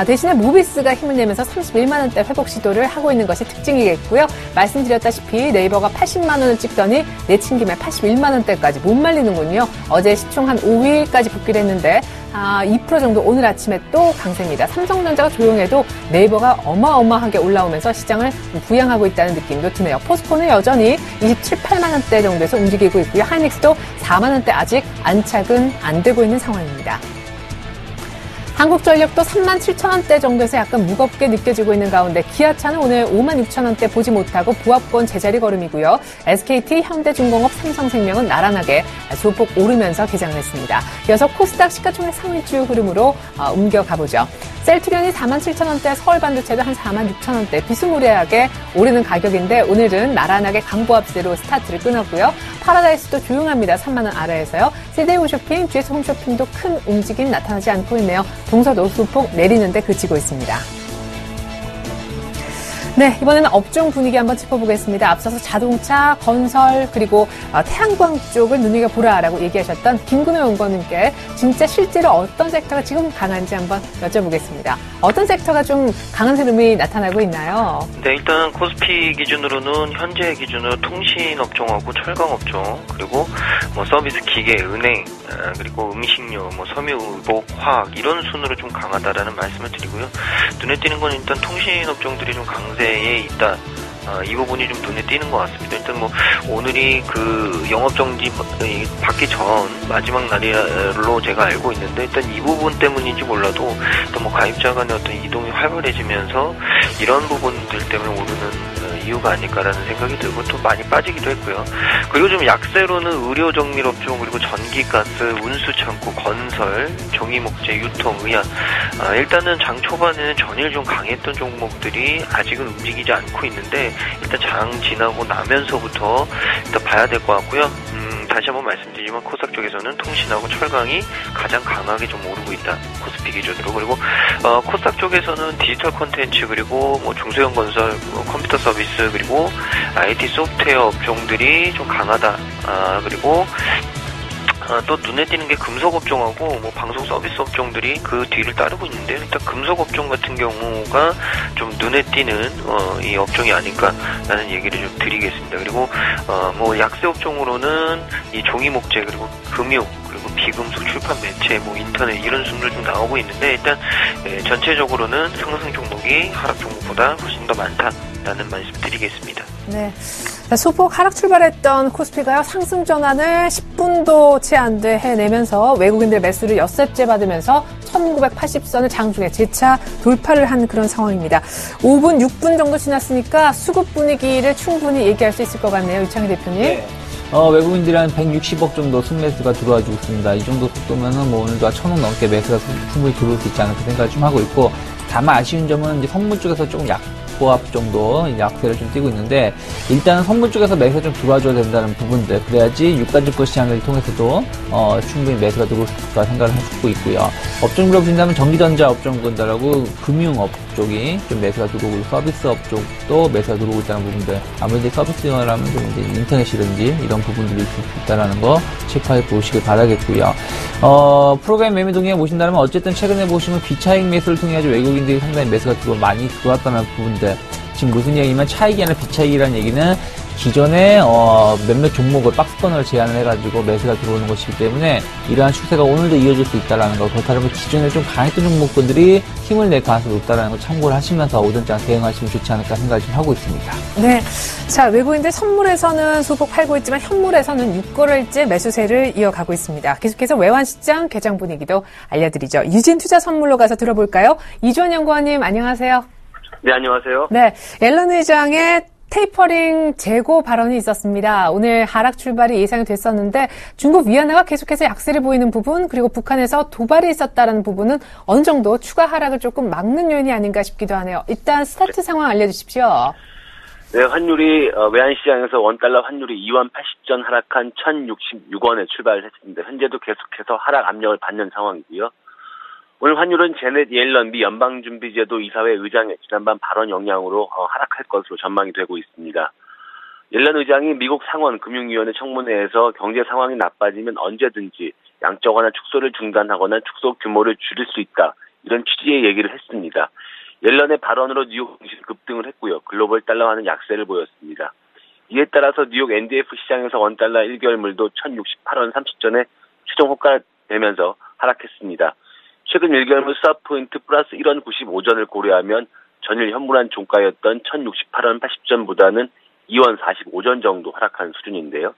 대신에 모비스가 힘을 내면서 31만 원대 회복 시도를 하고 있는 것이 특징이겠고요. 말씀드렸다시피 네이버가 80만 원을 찍더니 내친 김에 81만 원대까지 못 말리는군요. 어제 시총 한 5위까지 복귀를 했는데 2% 정도 오늘 아침에 또 강세입니다. 삼성전자가 조용해도 네이버가 어마어마하게 올라오면서 시장을 부양하고 있다는 느낌도 드네요. 포스코는 여전히 27, 8만 원대 정도에서 움직이고 있고요. 하이닉스도 4만 원대 아직 안착은 안 되고 있는 상황입니다. 한국전력도 3만 7천 원대 정도에서 약간 무겁게 느껴지고 있는 가운데 기아차는 오늘 5만 6천 원대 보지 못하고 부합권 제자리 걸음이고요. SKT, 현대중공업, 삼성생명은 나란하게 소폭 오르면서 개장을 했습니다. 이어서 코스닥 시가총액 상위주 흐름으로 옮겨가보죠. 셀트리온이 4만 7천 원대, 서울반도체도 한 4만 6천 원대 비스무리하게 오르는 가격인데 오늘은 나란하게 강보합세로 스타트를 끊었고요. 파라다이스도 조용합니다. 3만 원 아래에서요. CJ 홈쇼핑, GS 홈쇼핑도 큰 움직임 나타나지 않고 있네요. 동서도 소폭 내리는데 그치고 있습니다. 네, 이번에는 업종 분위기 한번 짚어보겠습니다. 앞서서 자동차, 건설, 그리고 태양광 쪽을 눈여겨보라라고 얘기하셨던 김근호 연구원님께 진짜 실제로 어떤 섹터가 지금 강한지 한번 여쭤보겠습니다. 어떤 섹터가 좀 강한 흐름이 나타나고 있나요?
네, 일단 코스피 기준으로는 현재 기준으로 통신업종하고 철강업종, 그리고 서비스 기계, 은행, 그리고 음식료, 섬유, 의복, 화학 이런 순으로 좀 강하다라는 말씀을 드리고요. 눈에 띄는 건 일단 통신업종들이 좀 강세에 있다. 이 부분이 좀 눈에 띄는 것 같습니다. 일단 오늘이 그 영업정지 받기 전 마지막 날로 제가 알고 있는데 일단 이 부분 때문인지 몰라도 일단 가입자 간의 어떤 이동이 활발해지면서 이런 부분들 때문에 오르는 이유가 아닐까라는 생각이 들고 또 많이 빠지기도 했고요. 그리고 좀 약세로는 의료정밀업종, 그리고 전기가스, 운수창고, 건설, 종이목재, 유통, 의약. 일단은 장 초반에는 전일 좀 강했던 종목들이 아직은 움직이지 않고 있는데 일단 장 지나고 나면서부터 일단 봐야 될 것 같고요. 다시 한번 말씀드리지만 코스닥 쪽에서는 통신하고 철강이 가장 강하게 좀 오르고 있다. 코스피 기준으로. 그리고 코스닥 쪽에서는 디지털 콘텐츠, 그리고 중소형 건설, 컴퓨터 서비스, 그리고 IT 소프트웨어 업종들이 좀 강하다. 그리고 또 눈에 띄는 게 금속 업종하고 뭐 방송 서비스 업종들이 그 뒤를 따르고 있는데 일단 금속 업종 같은 경우가 좀 눈에 띄는 이 업종이 아닌가라는 얘기를 좀 드리겠습니다. 그리고 뭐 약세 업종으로는 이 종이 목재 그리고 금융 그리고 비금속 출판 매체 뭐 인터넷 이런 순으로 좀 나오고 있는데 일단 전체적으로는 상승 종목이 하락 종목보다 훨씬 더 많다라는 말씀 드리겠습니다.
네. 소폭 하락 출발했던 코스피가요, 상승 전환을 10분도 채 안 돼 해내면서 외국인들 매수를 엿새째 받으면서 1980선을 장중에 재차 돌파를 한 그런 상황입니다. 5분, 6분 정도 지났으니까 수급 분위기를 충분히 얘기할 수 있을 것 같네요. 이창희 대표님.
네. 외국인들이 한 160억 정도 순매수가 들어와주고 있습니다. 이 정도 속도면은 뭐 오늘도 1,000억 넘게 매수가 충분히 들어올 수 있지 않을까 생각을 좀 하고 있고, 다만 아쉬운 점은 이제 선물 쪽에서 조금 약보합 정도 약세를 좀 띄고 있는데, 일단은 선물 쪽에서 매수가 좀 들어와줘야 된다는 부분들, 그래야지 유가증권 시장을 통해서도 충분히 매수가 들어올 수 있을까 생각을 하고 있고요. 업종으로 보신다면 전기전자 업종군들하고 금융업 쪽이 좀 매수가 들어오고, 서비스업 쪽도 매수가 들어오고 있다는 부분들, 아무래도 서비스라면 좀 이제 인터넷이든지 이런 부분들이 있을 수 있다는 거 체크해 보시길 바라겠고요. 프로그램 매매 동의해 보신다면 어쨌든 최근에 보시면 비차익 매수를 통해 가지고 외국인들이 상당히 매수가 많이 들어왔다는 부분들, 지금 무슨 얘기냐면 차익이 아니라 비차익이라는 얘기는 기존에 몇몇 종목을 박스권을 제한을 해가지고 매수가 들어오는 것이기 때문에 이러한 추세가 오늘도 이어질 수 있다는 거, 그렇다면 기존에 좀 강했던 종목군들이 힘을 낼 가능성이 높다는 거 참고를 하시면서 오전장 대응하시면 좋지 않을까 생각을 좀 하고 있습니다.
네. 자, 외국인들 선물에서는 소폭 팔고 있지만 현물에서는 6개월째 매수세를 이어가고 있습니다. 계속해서 외환시장 개장 분위기도 알려드리죠. 유진투자 선물로 가서 들어볼까요? 이주원 연구원님 안녕하세요.
네, 안녕하세요.
네, 옐런 의장의 테이퍼링 재고 발언이 있었습니다. 오늘 하락 출발이 예상이 됐었는데 중국 위안화가 계속해서 약세를 보이는 부분, 그리고 북한에서 도발이 있었다는 부분은 어느 정도 추가 하락을 조금 막는 요인이 아닌가 싶기도 하네요. 일단 스타트 상황 알려주십시오.
네, 환율이 외환시장에서 원달러 환율이 2원 80전 하락한 1,066원에 출발을 했습니다. 현재도 계속해서 하락 압력을 받는 상황이고요. 오늘 환율은 제넷 옐런 미 연방준비제도 이사회 의장의 지난밤 발언 영향으로 하락할 것으로 전망이 되고 있습니다. 옐런 의장이 미국 상원 금융위원회 청문회에서 경제 상황이 나빠지면 언제든지 양적 완화 축소를 중단하거나 축소 규모를 줄일 수 있다, 이런 취지의 얘기를 했습니다. 옐런의 발언으로 뉴욕 증시 급등을 했고요. 글로벌 달러화는 약세를 보였습니다. 이에 따라서 뉴욕 NDF 시장에서 원달러 1개월물도 1,068원 30전에 최종 호가되면서 하락했습니다. 최근 1개월물 스왑포인트 플러스 1원 95전을 고려하면 전일 현물한 종가였던 1,068원 80전보다는 2원 45전 정도 하락한 수준인데요.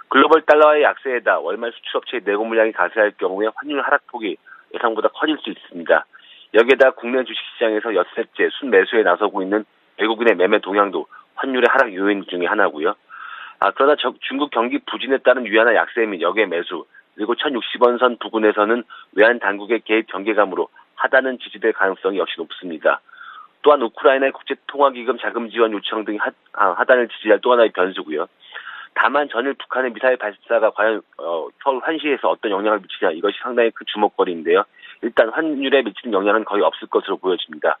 글로벌 달러화의 약세에다 월말 수출업체의 내고 물량이 가세할 경우에 환율 하락폭이 예상보다 커질 수 있습니다. 여기에다 국내 주식시장에서 엿새째 순매수에 나서고 있는 외국인의 매매 동향도 환율의 하락 요인 중에 하나고요. 그러나 중국 경기 부진에 따른 위안화 약세 및 역의 매수, 그리고 1,060원 선 부근에서는 외환 당국의 개입 경계감으로 하단은 지지될 가능성이 역시 높습니다. 또한 우크라이나의 국제통화기금 자금 지원 요청 등이 하단을 지지할 또 하나의 변수고요. 다만 전일 북한의 미사일 발사가 과연 서울 환시에서 어떤 영향을 미치냐, 이것이 상당히 큰 주목거리인데요. 일단 환율에 미치는 영향은 거의 없을 것으로 보여집니다.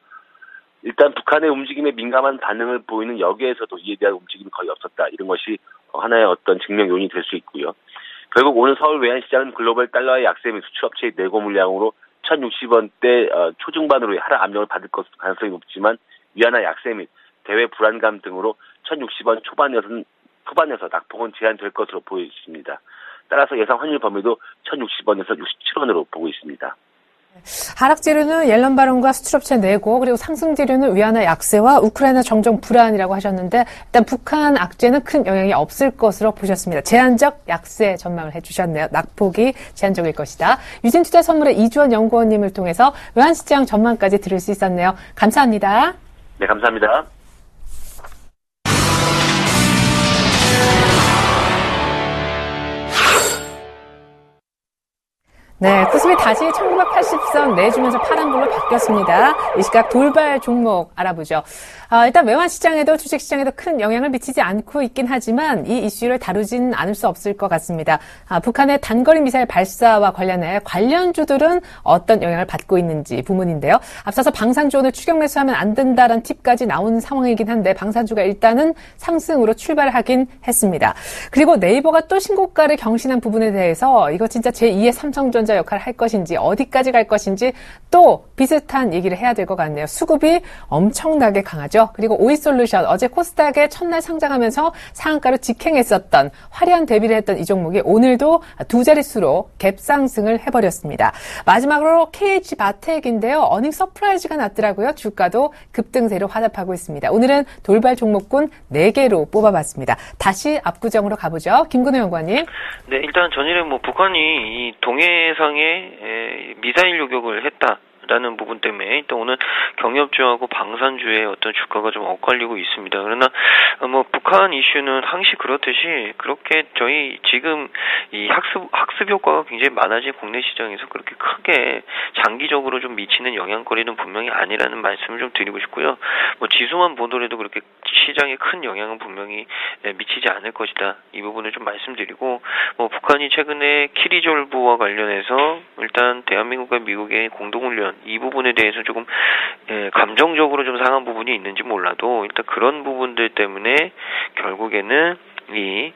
일단 북한의 움직임에 민감한 반응을 보이는 여기에서도 이에 대한 움직임이 거의 없었다, 이런 것이 하나의 어떤 증명 요인이 될 수 있고요. 결국 오늘 서울 외환시장은 글로벌 달러의 약세 및 수출업체의 내고 물량으로 1,060원대 초중반으로 하락 압력을 받을 가능성이 높지만 위안화 약세 및 대외 불안감 등으로 1,060원 초반에서 낙폭은 제한될 것으로 보여집니다. 따라서 예상 환율 범위도 1,060원에서 67원으로 보고 있습니다.
하락 재료는 옐런 발언과 수출업체 내고, 그리고 상승 재료는 위안화 약세와 우크라이나 정정 불안이라고 하셨는데 일단 북한 악재는 큰 영향이 없을 것으로 보셨습니다. 제한적 약세 전망을 해주셨네요. 낙폭이 제한적일 것이다. 유진투자 선물의 이주원 연구원님을 통해서 외환시장 전망까지 들을 수 있었네요. 감사합니다.
네, 감사합니다.
네, 코스피 다시 1980선 내주면서 파란불로 바뀌었습니다. 이 시각 돌발 종목 알아보죠. 일단 외환 시장에도 주식 시장에도 큰 영향을 미치지 않고 있긴 하지만 이 이슈를 다루진 않을 수 없을 것 같습니다. 북한의 단거리 미사일 발사와 관련해 관련주들은 어떤 영향을 받고 있는지 부문인데요. 앞서서 방산주 오늘 추격 매수하면 안 된다라는 팁까지 나온 상황이긴 한데 방산주가 일단은 상승으로 출발하긴 했습니다. 그리고 네이버가 또 신고가를 경신한 부분에 대해서 이거 진짜 제2의 삼성전자 역할을 할 것인지 어디까지 갈 것인지 또 비슷한 얘기를 해야 될 것 같네요. 수급이 엄청나게 강하죠. 그리고 오이솔루션 어제 코스닥에 첫날 상장하면서 상한가로 직행했었던 화려한 데뷔를 했던 이 종목이 오늘도 두 자릿수로 갭 상승을 해버렸습니다. 마지막으로 KH바텍인데요. 어닝 서프라이즈가 났더라고요. 주가도 급등세로 화답하고 있습니다. 오늘은 돌발 종목군 4개로 뽑아봤습니다. 다시 압구정으로 가보죠. 김근호 연구원님.
네, 일단 전일에 북한이 이 동해상에 미사일 요격을 했다라는 부분 때문에 일단 오늘 경협주하고 방산주의 어떤 주가가 좀 엇갈리고 있습니다. 그러나 북한 이슈는 항시 그렇듯이 그렇게 저희 지금 이 학습 효과가 굉장히 많아진 국내 시장에서 그렇게 크게 장기적으로 좀 미치는 영향거리는 분명히 아니라는 말씀을 좀 드리고 싶고요. 지수만 보더라도 그렇게 시장에 큰 영향은 분명히 미치지 않을 것이다. 이 부분을 좀 말씀드리고 북한이 최근에 키리졸브와 관련해서 일단 대한민국과 미국의 공동훈련 이 부분에 대해서 조금 감정적으로 좀 상한 부분이 있는지 몰라도 일단 그런 부분들 때문에 결국에는 이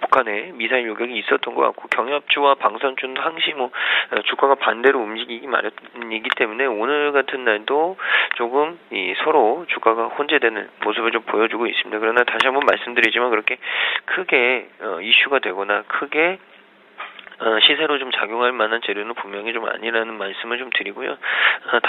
북한의 미사일 요격이 있었던 것 같고 경협주와 방산주는 항시 주가가 반대로 움직이기 마련이기 때문에 오늘 같은 날도 조금 서로 주가가 혼재되는 모습을 좀 보여주고 있습니다. 그러나 다시 한번 말씀드리지만 그렇게 크게 이슈가 되거나 크게 시세로 좀 작용할 만한 재료는 분명히 좀 아니라는 말씀을 좀 드리고요.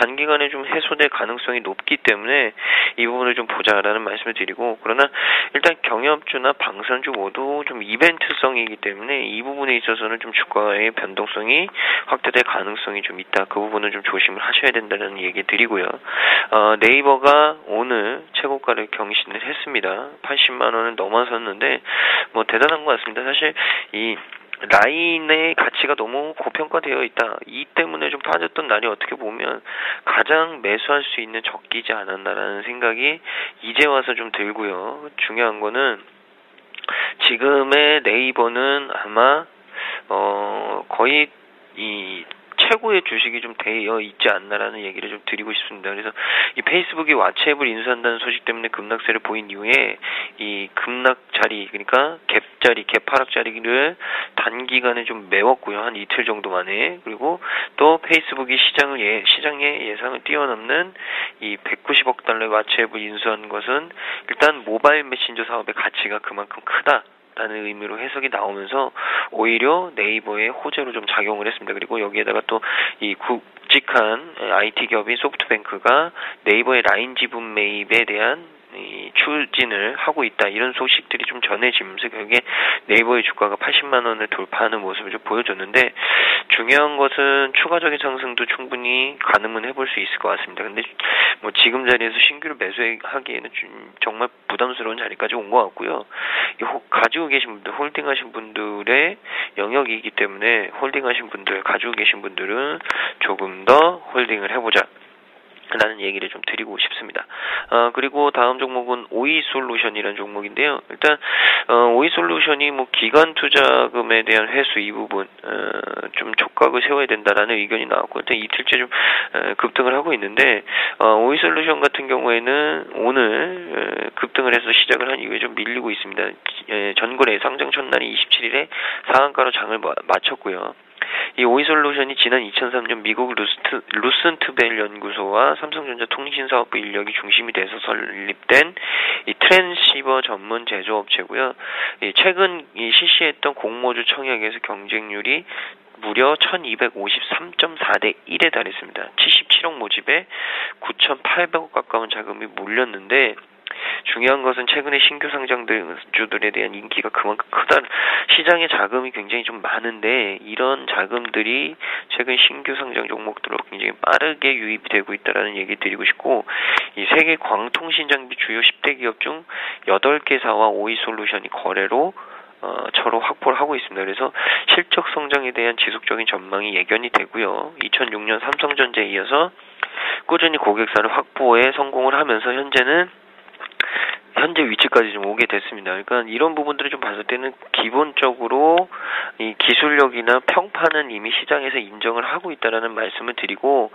단기간에 좀 해소될 가능성이 높기 때문에 이 부분을 좀 보자라는 말씀을 드리고 그러나 일단 경협주나 방산주 모두 좀 이벤트성이기 때문에 이 부분에 있어서는 좀 주가의 변동성이 확대될 가능성이 좀 있다. 그 부분은 좀 조심을 하셔야 된다는 얘기 드리고요. 네이버가 오늘 최고가를 경신을 했습니다. 80만 원을 넘어섰는데 대단한 것 같습니다. 사실 이 라인의 가치가 너무 고평가되어 있다. 이 때문에 좀 빠졌던 날이 어떻게 보면 가장 매수할 수 있는 적기지 않았나라는 생각이 이제 와서 좀 들고요. 중요한 거는 지금의 네이버는 아마 거의 이 최고의 주식이 좀 되어 있지 않나라는 얘기를 좀 드리고 싶습니다. 그래서 이 페이스북이 왓츠앱을 인수한다는 소식 때문에 급락세를 보인 이후에 이 급락 자리, 그러니까 갭 하락 자리를 단기간에 좀 메웠고요. 한 이틀 정도 만에. 그리고 또 페이스북이 시장의 예상을 뛰어넘는 이 190억 달러의 왓츠앱을 인수한 것은 일단 모바일 메신저 사업의 가치가 그만큼 크다. 라는 의미로 해석이 나오면서 오히려 네이버의 호재로 좀 작용을 했습니다. 그리고 여기에다가 또 이 굵직한 IT 기업인 소프트뱅크가 네이버의 라인 지분 매입에 대한 추진을 하고 있다. 이런 소식들이 좀 전해지면서 결국에 네이버의 주가가 80만 원을 돌파하는 모습을 좀 보여줬는데 중요한 것은 추가적인 상승도 충분히 가능은 해볼 수 있을 것 같습니다. 근데 지금 자리에서 신규를 매수하기에는 정말 부담스러운 자리까지 온 것 같고요. 가지고 계신 분들, 홀딩하신 분들의 영역이기 때문에 홀딩하신 분들, 가지고 계신 분들은 조금 더 홀딩을 해보자. 라는 얘기를 좀 드리고 싶습니다. 그리고 다음 종목은 오이솔루션이라는 종목인데요. 일단 오이솔루션이 기간 투자금에 대한 회수 이 부분 좀 촉각을 세워야 된다라는 의견이 나왔고 일단 이틀째 좀 급등을 하고 있는데 오이솔루션 같은 경우에는 오늘 급등을 해서 시작을 한 이후에 좀 밀리고 있습니다. 전거래 상장 첫날이 27일에 상한가로 장을 마쳤고요. 이 오이솔루션이 지난 2003년 미국 루슨트벨 연구소와 삼성전자 통신사업부 인력이 중심이 돼서 설립된 이 트랜시버 전문 제조업체고요. 최근 실시했던 공모주 청약에서 경쟁률이 무려 1253.4대 1에 달했습니다. 77억 모집에 9,800억 가까운 자금이 몰렸는데 중요한 것은 최근에 신규 상장주들에 대한 인기가 그만큼 크다. 시장에 자금이 굉장히 좀 많은데 이런 자금들이 최근 신규 상장 종목들로 굉장히 빠르게 유입이 되고 있다는 얘기 드리고 싶고 이 세계 광통신 장비 주요 10대 기업 중 8개사와 오이솔루션이 거래로 저로 확보를 하고 있습니다. 그래서 실적 성장에 대한 지속적인 전망이 예견이 되고요. 2006년 삼성전자에 이어서 꾸준히 고객사를 확보에 성공을 하면서 현재 위치까지 좀 오게 됐습니다. 그러니까 이런 부분들을 좀 봤을 때는 기본적으로 이 기술력이나 평판은 이미 시장에서 인정을 하고 있다라는 말씀을 드리고,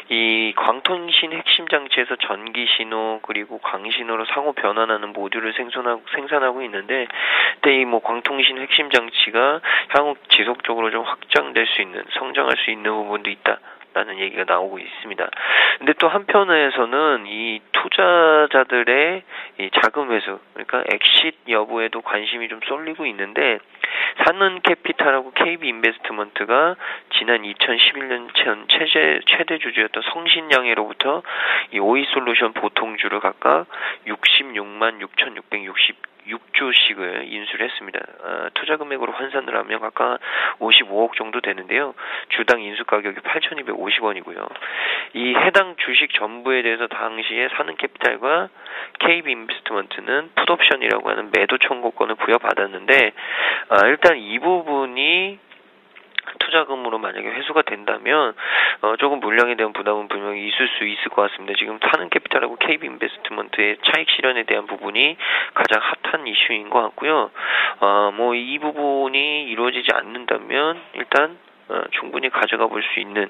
이 광통신 핵심 장치에서 전기 신호 그리고 광신호로 상호 변환하는 모듈을 생산하고 있는데, 그때 이 광통신 핵심 장치가 향후 지속적으로 좀 확장될 수 있는, 성장할 수 있는 부분도 있다. 라는 얘기가 나오고 있습니다. 근데 또 한편에서는 이 투자자들의 이 자금 회수, 그러니까 엑싯 여부에도 관심이 좀 쏠리고 있는데, 사는캐피탈하고 KB인베스트먼트가 지난 2011년 최대 주주였던 성신양해로부터 이 오이솔루션 보통주를 각각 66만 6,666주씩을 인수를 했습니다. 투자 금액으로 환산을 하면 각각 55억 정도 되는데요. 주당 인수 가격이 8,250원이고요. 이 해당 주식 전부에 대해서 당시에 사는캐피탈과 KB인베스트먼트는 풋옵션이라고 하는 매도 청구권을 부여받았는데, 일단 이 부분이 투자금으로 만약에 회수가 된다면 조금 물량에 대한 부담은 분명히 있을 수 있을 것 같습니다. 지금 사는캐피탈하고 KB인베스트먼트의 차익 실현에 대한 부분이 가장 핫한 이슈인 것 같고요. 이 부분이 이루어지지 않는다면 일단 충분히 가져가 볼 수 있는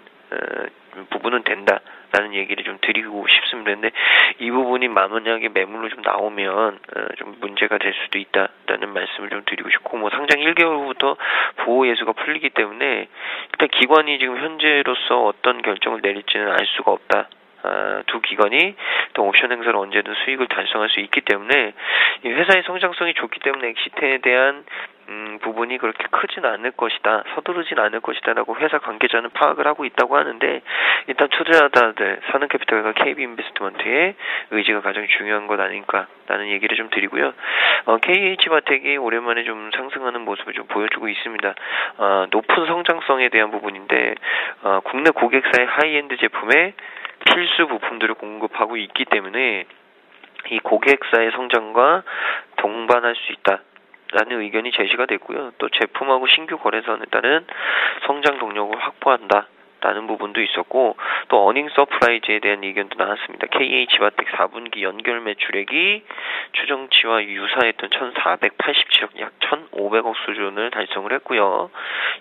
부분은 된다라는 얘기를 좀 드리고 싶습니다. 근데 이 부분이 만약에 매물로 좀 나오면 좀 문제가 될 수도 있다라는 말씀을 좀 드리고 싶고, 상장 1개월 후부터 보호 예수가 풀리기 때문에 일단 기관이 지금 현재로서 어떤 결정을 내릴지는 알 수가 없다. 두 기관이 또 옵션 행사를 언제든 수익을 달성할 수 있기 때문에 이 회사의 성장성이 좋기 때문에 엑시트에 대한 부분이 그렇게 크진 않을 것이다, 서두르진 않을 것이다라고 회사 관계자는 파악을 하고 있다고 하는데, 일단 투자자들, 사는캐피탈과 KB인베스트먼트의 의지가 가장 중요한 것 아닐까라는 얘기를 좀 드리고요. KH바텍이 오랜만에 좀 상승하는 모습을 좀 보여주고 있습니다. 높은 성장성에 대한 부분인데, 국내 고객사의 하이엔드 제품에 필수 부품들을 공급하고 있기 때문에 이 고객사의 성장과 동반할 수 있다라는 의견이 제시가 됐고요. 또 제품하고 신규 거래선에 따른 성장 동력을 확보한다. 라는 부분도 있었고, 또 어닝 서프라이즈에 대한 의견도 나왔습니다. KH바텍 4분기 연결 매출액이 추정치와 유사했던 1,487억, 약 1,500억 수준을 달성을 했고요.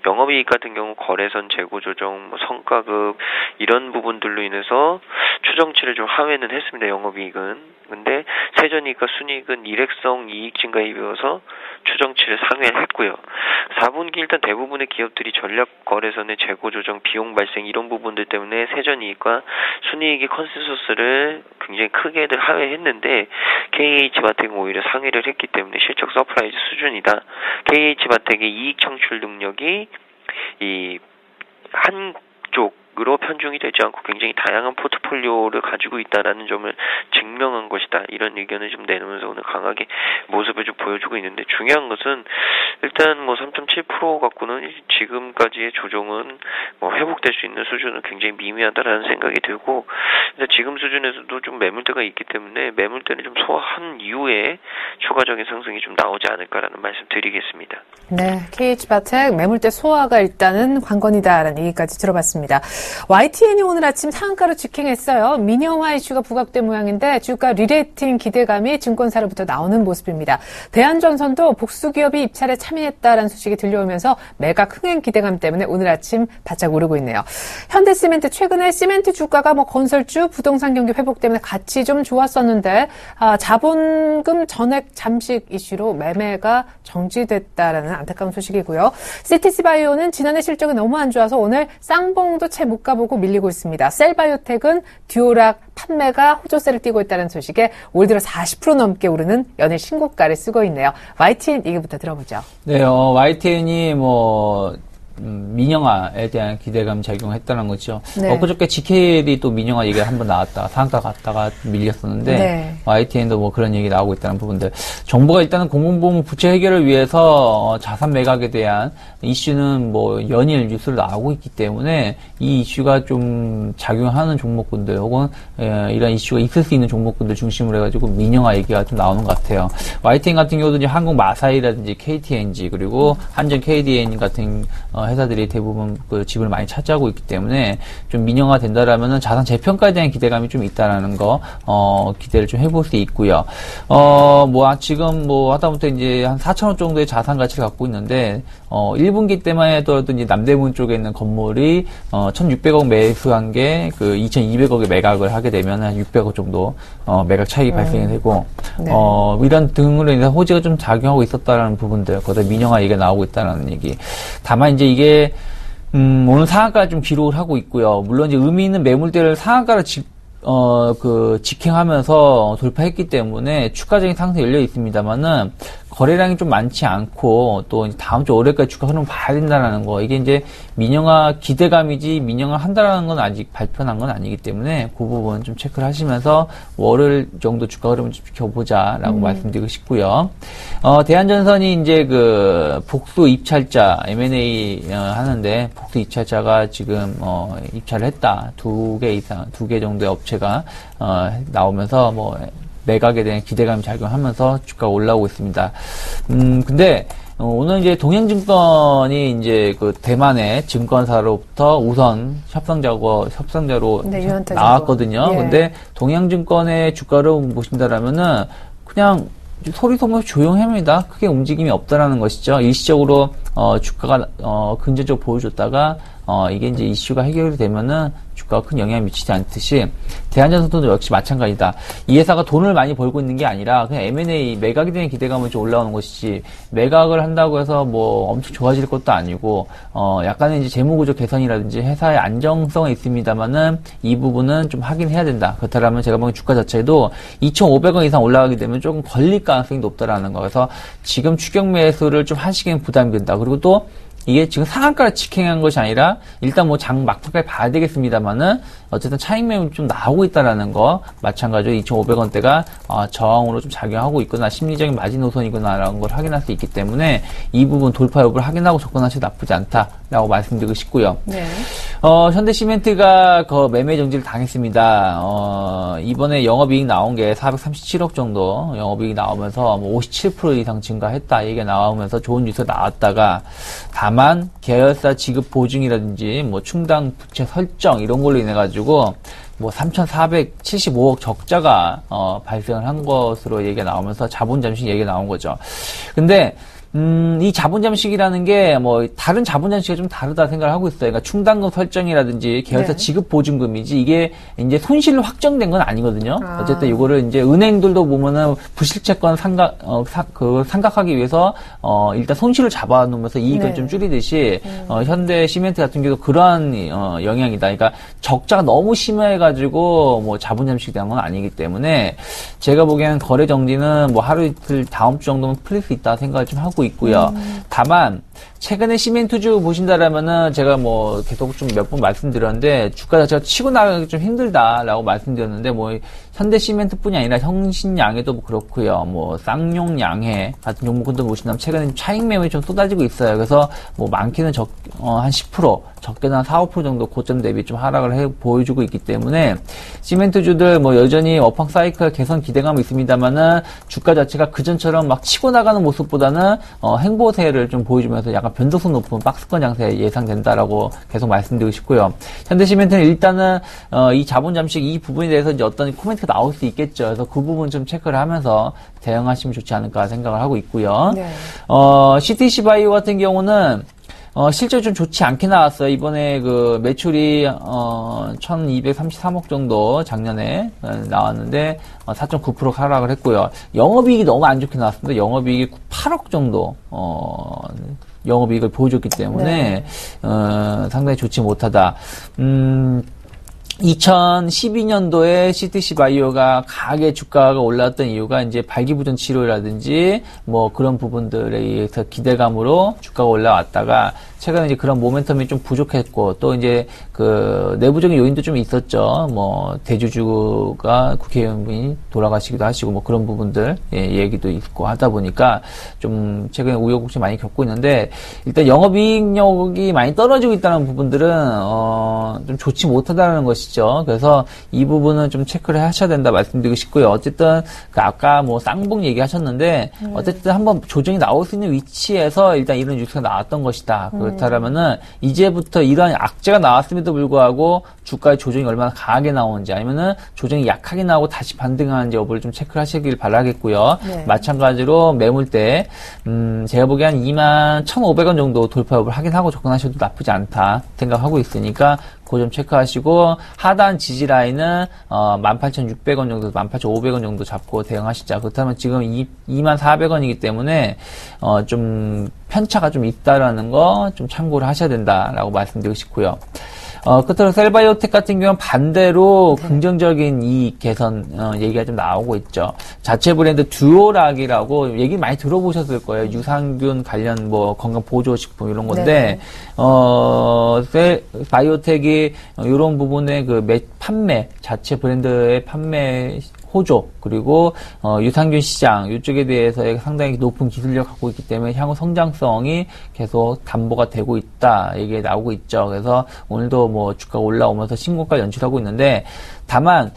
영업이익 같은 경우 거래선 재고 조정, 성과급 이런 부분들로 인해서 추정치를 좀 하회는 했습니다. 영업이익은. 근데 세전이익과 순이익은 일회성 이익 증가에 이어서 추정치를 상회를 했고요. 4분기 일단 대부분의 기업들이 전략 거래선의 재고 조정, 비용 발생 이런 부분들 때문에 세전이익과 순이익의 컨센서스를 굉장히 크게들 하회했는데, KH바텍은 오히려 상회를 했기 때문에 실적 서프라이즈 수준이다. KH바텍의 이익 창출 능력이 이 한쪽으로 편중이 되지 않고 굉장히 다양한 포트폴리오를 가지고 있다라는 점을 증명한 것이다. 이런 의견을 좀 내놓으면서 오늘 강하게 모습을 좀 보여주고 있는데, 중요한 것은 일단 3.7% 갖고는 지금까지의 조정은 회복될 수 있는 수준은 굉장히 미미하다라는 생각이 들고, 지금 수준에서도 좀 매물대가 있기 때문에 매물대는 좀 소화한 이후에 추가적인 상승이 좀 나오지 않을까라는 말씀 드리겠습니다.
네, KH바텍 매물대 소화가 일단은 관건이다라는 얘기까지 들어봤습니다. YTN이 오늘 아침 상한가로 직행했어요. 민영화 이슈가 부각된 모양인데 주가 리레이팅 기대감이 증권사로부터 나오는 모습입니다. 대한전선도 복수기업이 입찰에 참여했다라는 소식이 들려오면서 매각 흥행 기대감 때문에 오늘 아침 바짝 오르고 있네요. 현대시멘트 최근에 시멘트 주가가 건설주, 부동산 경기 회복 때문에 같이 좀 좋았었는데 자본금 전액 잠식 이슈로 매매가 정지됐다라는 안타까운 소식이고요. CTC바이오는 지난해 실적이 너무 안 좋아서 오늘 쌍봉도 채 못 가보고 밀리고 있습니다. 셀바이오텍은 듀오락 판매가 호조세를 띄고 있다는 소식에 올 들어 40% 넘게 오르는 연일 신고가를 쓰고 있네요. YTN 얘기부터 들어보죠.
네, YTN이 민영화에 대한 기대감 작용했다는 거죠.
네.
엊그저께 GKL이 또 민영화 얘기가 한번 나왔다가 상한가 갔다가 밀렸었는데
네.
YTN도 뭐 그런 얘기 나오고 있다는 부분들. 정부가 일단은 공공보험 부채 해결을 위해서 자산 매각에 대한 이슈는 뭐 연일 뉴스로 나오고 있기 때문에 이 이슈가 좀 작용하는 종목군들 혹은 이런 이슈가 있을 수 있는 종목군들 중심으로 해가지고 민영화 얘기가 좀 나오는 것 같아요. YTN 같은 경우도 이제 한국 마사이라든지 KTNG 그리고 한전 KDN 같은 회사들이 대부분 그 집을 많이 차지하고 있기 때문에 좀 민영화 된다라면은 자산 재평가에 대한 기대감이 좀 있다라는 거 기대를 좀 해볼 수 있고요. 지금 뭐 하다못해 이제 한 4천억 정도의 자산 가치를 갖고 있는데 1분기 때만 해도 이제 남대문 쪽에 있는 건물이 1,600억 매수한 게 그 2,200억에 매각을 하게 되면 한 600억 정도 매각 차익이 발생이 되고
네.
이런 등으로 인해서 호재가 좀 작용하고 있었다라는 부분들, 거기다 민영화 얘기가 나오고 있다는 얘기. 다만 이제 이게 오늘 상한가 좀 기록을 하고 있고요. 물론 이제 의미 있는 매물대를 상한가로 직행하면서 돌파했기 때문에 추가적인 상승이 열려 있습니다만은 거래량이 좀 많지 않고 또 다음 주 월요일까지 주가 흐름 봐야 된다라는 거. 이게 이제 민영화 기대감이지 민영화 한다라는 건 아직 발표한 건 아니기 때문에 그 부분 좀 체크를 하시면서 월요일 정도 주가 흐름을 좀 지켜보자라고 말씀드리고 싶고요. 대한전선이 이제 그 복수 입찰자 M&A 하는데 복수 입찰자가 지금 입찰을 했다. 2개 정도의 업체가 나오면서 뭐 매각에 대한 기대감이 작용하면서 주가가 올라오고 있습니다. 근데 오늘 이제 동행증권이 이제 그 대만의 증권사로부터 우선 협상자로
네,
나왔거든요.
예.
근데 동행증권의 주가를 보신다라면은 그냥 소리 소문 조용합니다. 크게 움직임이 없다라는 것이죠. 일시적으로 주가가 긍정적으로 보여줬다가 이게 이제 이슈가 해결이 되면은 주가가 큰 영향을 미치지 않듯이 대한전선도 역시 마찬가지다. 이 회사가 돈을 많이 벌고 있는 게 아니라 그냥 M&A 매각에 대한 기대감은 좀 올라오는 것이지 매각을 한다고 해서 뭐 엄청 좋아질 것도 아니고 약간의 이제 재무구조 개선이라든지 회사의 안정성은 있습니다만은 이 부분은 좀 확인해야 된다. 그렇다면 제가 보기엔 주가 자체도 2,500원 이상 올라가게 되면 조금 걸릴 가능성이 높다라는 거. 그래서 지금 추격 매수를 좀 하시기엔 부담이 된다. 그리고 또 이게 지금 상한가를 직행한 것이 아니라 일단 뭐 장 막판까지 봐야 되겠습니다만은 어쨌든 차익 매물이 좀 나오고 있다라는 거 마찬가지로 2,500원대가 저항으로 좀 작용하고 있거나 심리적인 마지노선이구나라는 걸 확인할 수 있기 때문에 이 부분 돌파 여부를 확인하고 접근하셔도 나쁘지 않다라고 말씀드리고 싶고요.
네.
현대시멘트가 매매 정지를 당했습니다. 이번에 영업이익 나온 게 437억 정도 영업이익 나오면서 뭐 57% 이상 증가했다 얘기가 나오면서 좋은 뉴스가 나왔다가 다만 계열사 지급 보증이라든지 뭐 충당 부채 설정 이런 걸로 인해 가지고 뭐 3,475억 적자가 발생을 한 것으로 얘기가 나오면서 자본 잠식 얘기가 나온 거죠. 근데 이 자본 잠식이라는 게 뭐 다른 자본 잠식이 좀 다르다 생각을 하고 있어요. 그러니까 충당금 설정이라든지 계열사
네.
지급 보증금이지 이게 이제 손실로 확정된 건 아니거든요. 어쨌든 이거를 이제 은행들도 보면은 부실채권 상각하기 위해서 일단 손실을 잡아놓으면서 이익을
네.
좀 줄이듯이 현대 시멘트 같은 경우도 그러한 영향이다. 그러니까 적자가 너무 심해가지고 뭐 자본 잠식이 된 건 아니기 때문에 제가 보기에는 거래 정지는 뭐 하루 이틀 다음 주 정도면 풀릴 수 있다 생각을 좀 하고 있고요. 다만 최근에 시멘트주 보신다라면은 제가 뭐 계속 좀 몇 번 말씀드렸는데 주가 자체가 치고 나가기 좀 힘들다라고 말씀드렸는데 뭐 현대 시멘트뿐이 아니라 형신양해도 뭐 그렇고요. 뭐 쌍용양해 같은 종목들도 보신다면 최근에 차익 매물이 좀 쏟아지고 있어요. 그래서 뭐 많게는 한 10% 적게는 한 4~5% 정도 고점 대비 좀 하락을 보여주고 있기 때문에 시멘트주들 뭐 여전히 업황 사이클 개선 기대감이 있습니다만은 주가 자체가 그전처럼 막 치고 나가는 모습보다는 행보세를 좀 보여주면서 약간 변동성 높은 박스권 장세 예상된다라고 계속 말씀드리고 싶고요. 현대시멘트는 일단은 이 자본 잠식 이 부분에 대해서 이제 어떤 코멘트가 나올 수 있겠죠. 그래서 그 부분 좀 체크를 하면서 대응하시면 좋지 않을까 생각을 하고 있고요.
네.
CTC 바이오 같은 경우는 실적이 좀 좋지 않게 나왔어요. 이번에 그 매출이 1,233억 정도 작년에 나왔는데 4.9% 하락을 했고요. 영업이익이 너무 안 좋게 나왔습니다. 영업이익이 8억 정도 영업이익을 보여줬기 때문에 상당히 좋지 못하다. 2012년도에 CTC 바이오가 강하게 주가가 올랐던 이유가 이제 발기부전 치료라든지 뭐 그런 부분들에 의해서 기대감으로 주가가 올라왔다가 최근에 이제 그런 모멘텀이 좀 부족했고 또 이제 그 내부적인 요인도 좀 있었죠. 뭐 대주주가 국회의원분이 돌아가시기도 하시고 뭐 그런 부분들 얘기도 있고 하다 보니까 좀 최근에 우여곡절 많이 겪고 있는데 일단 영업이익력이 많이 떨어지고 있다는 부분들은 좀 좋지 못하다는 것이죠. 그래서 이 부분은 좀 체크를 하셔야 된다 말씀드리고 싶고요. 어쨌든 그 아까 뭐 쌍봉 얘기하셨는데 어쨌든 한번 조정이 나올 수 있는 위치에서 일단 이런 뉴스가 나왔던 것이다. 그렇다면은 이제부터 이런 악재가 나왔음에도 불구하고 주가의 조정이 얼마나 강하게 나오는지 아니면은 조정이 약하게 나오고 다시 반등하는지 여부를 좀 체크를 하시길 바라겠고요. 네. 마찬가지로 매물대 제가 보기엔 21,500원 정도 돌파 여부를 확인하고 접근하셔도 나쁘지 않다 생각하고 있으니까 그 점 체크하시고 하단 지지 라인은 18,600원 정도, 18,500원 정도 잡고 대응하시자. 그렇다면 지금 24,000원이기 때문에 좀 편차가 좀 있다라는 거 좀 참고를 하셔야 된다라고 말씀드리고 싶고요. 끝으로 셀바이오텍 같은 경우는 반대로 긍정적인 이익 개선 얘기가 좀 나오고 있죠. 자체 브랜드 듀오락이라고 얘기 많이 들어보셨을 거예요. 유산균 관련 뭐 건강 보조식품 이런 건데 바이오텍이 이런 부분의 그 판매 자체 브랜드의 판매 호조 그리고 유산균 시장 이쪽에 대해서 상당히 높은 기술력을 갖고 있기 때문에 향후 성장성이 계속 담보가 되고 있다 얘기가 나오고 있죠. 그래서 오늘도 뭐 주가가 올라오면서 신고가 연출하고 있는데 다만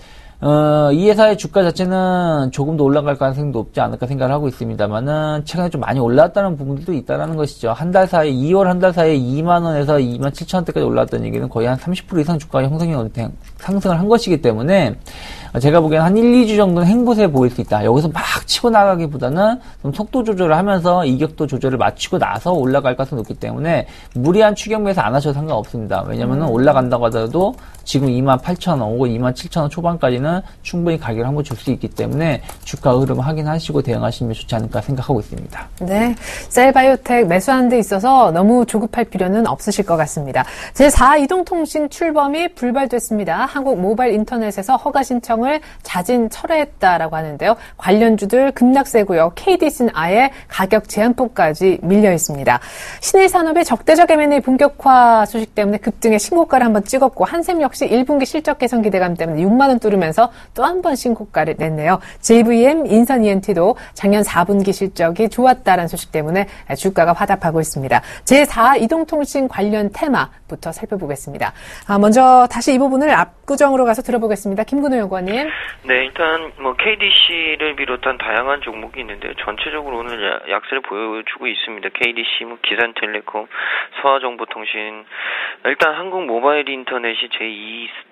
이 회사의 주가 자체는 조금 더 올라갈 가능성이 높지 않을까 생각을 하고 있습니다만은 최근에 좀 많이 올랐다는 부분들도 있다는 것이죠. 한 달 사이 2월 한 달 사이에 2만원에서 27,000원대까지 올랐다는 얘기는 거의 한 30% 이상 주가 형성이 상승을 한 것이기 때문에 제가 보기에는 한 1, 2주 정도는 행보세 보일 수 있다. 여기서 막 치고 나가기보다는 좀 속도 조절을 하면서 이격도 조절을 맞추고 나서 올라갈 가능성이 높기 때문에 무리한 추격 매수 안 하셔도 상관없습니다. 왜냐면은 올라간다고 하더라도 지금 28,000원 혹은 27,000원 초반까지는 충분히 가격을 한번 줄 수 있기 때문에 주가 흐름 확인하시고 대응하시면 좋지 않을까 생각하고 있습니다.
네, 셀바이오텍 매수하는 데 있어서 너무 조급할 필요는 없으실 것 같습니다. 제4 이동통신 출범이 불발됐습니다. 한국 모바일 인터넷에서 허가 신청을 자진 철회했다라고 하는데요. 관련주들 급락세고요. KDC는 아예 가격 제한폭까지 밀려 있습니다. 신일산업의 적대적 M&A 본격화 소식 때문에 급등의 신고가를 한번 찍었고 한샘 역시 1분기 실적 개선 기대감 때문에 6만 원 뚫으면서 또 한 번 신고가를 냈네요. JVM, 인선 ENT도 작년 4분기 실적이 좋았다라는 소식 때문에 주가가 화답하고 있습니다. 제4 이동통신 관련 테마부터 살펴보겠습니다. 먼저 다시 이 부분을 압구정으로 가서 들어보겠습니다. 김근호 연구원님.
네, 일단 뭐 KDC를 비롯한 다양한 종목이 있는데 전체적으로 오늘 약세를 보여주고 있습니다. KDC, 뭐 기산텔레콤, 서화정보통신. 일단 한국 모바일 인터넷이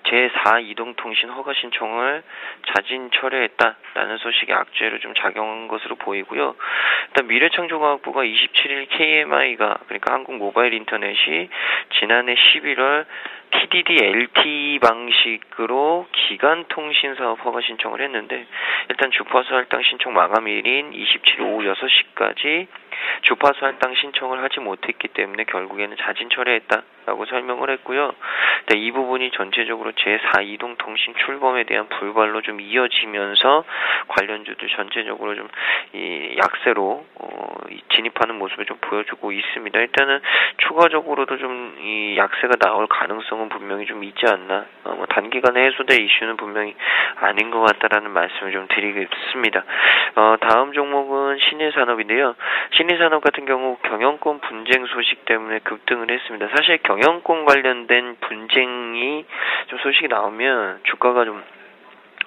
제4 이동통신 허가 신청을 자진 철회했다라는 소식이 악재로 좀 작용한 것으로 보이고요. 일단 미래창조과학부가 27일 KMI가 그러니까 한국 모바일 인터넷이 지난해 11월 TDD LTE 방식으로 기간통신 사업 허가 신청을 했는데 일단 주파수 할당 신청 마감일인 27일 오후 6시까지 주파수 할당 신청을 하지 못했기 때문에 결국에는 자진 철회했다라고 설명을 했고요. 이 부분이 전체적으로 제4 이동통신 출범에 대한 불발로 좀 이어지면서 관련주들 전체적으로 좀 이 약세로 진입하는 모습을 좀 보여주고 있습니다. 일단은 추가적으로도 좀 이 약세가 나올 가능성은 분명히 좀 있지 않나. 단기간에 해소될 이슈는 분명히 아닌 것 같다라는 말씀을 좀 드리겠습니다. 다음 종목은 신일산업인데요. 신일산업 같은 경우 경영권 분쟁 소식 때문에 급등을 했습니다. 사실 경영권 관련된 분쟁이 좀 소식이 나오면 주가가 좀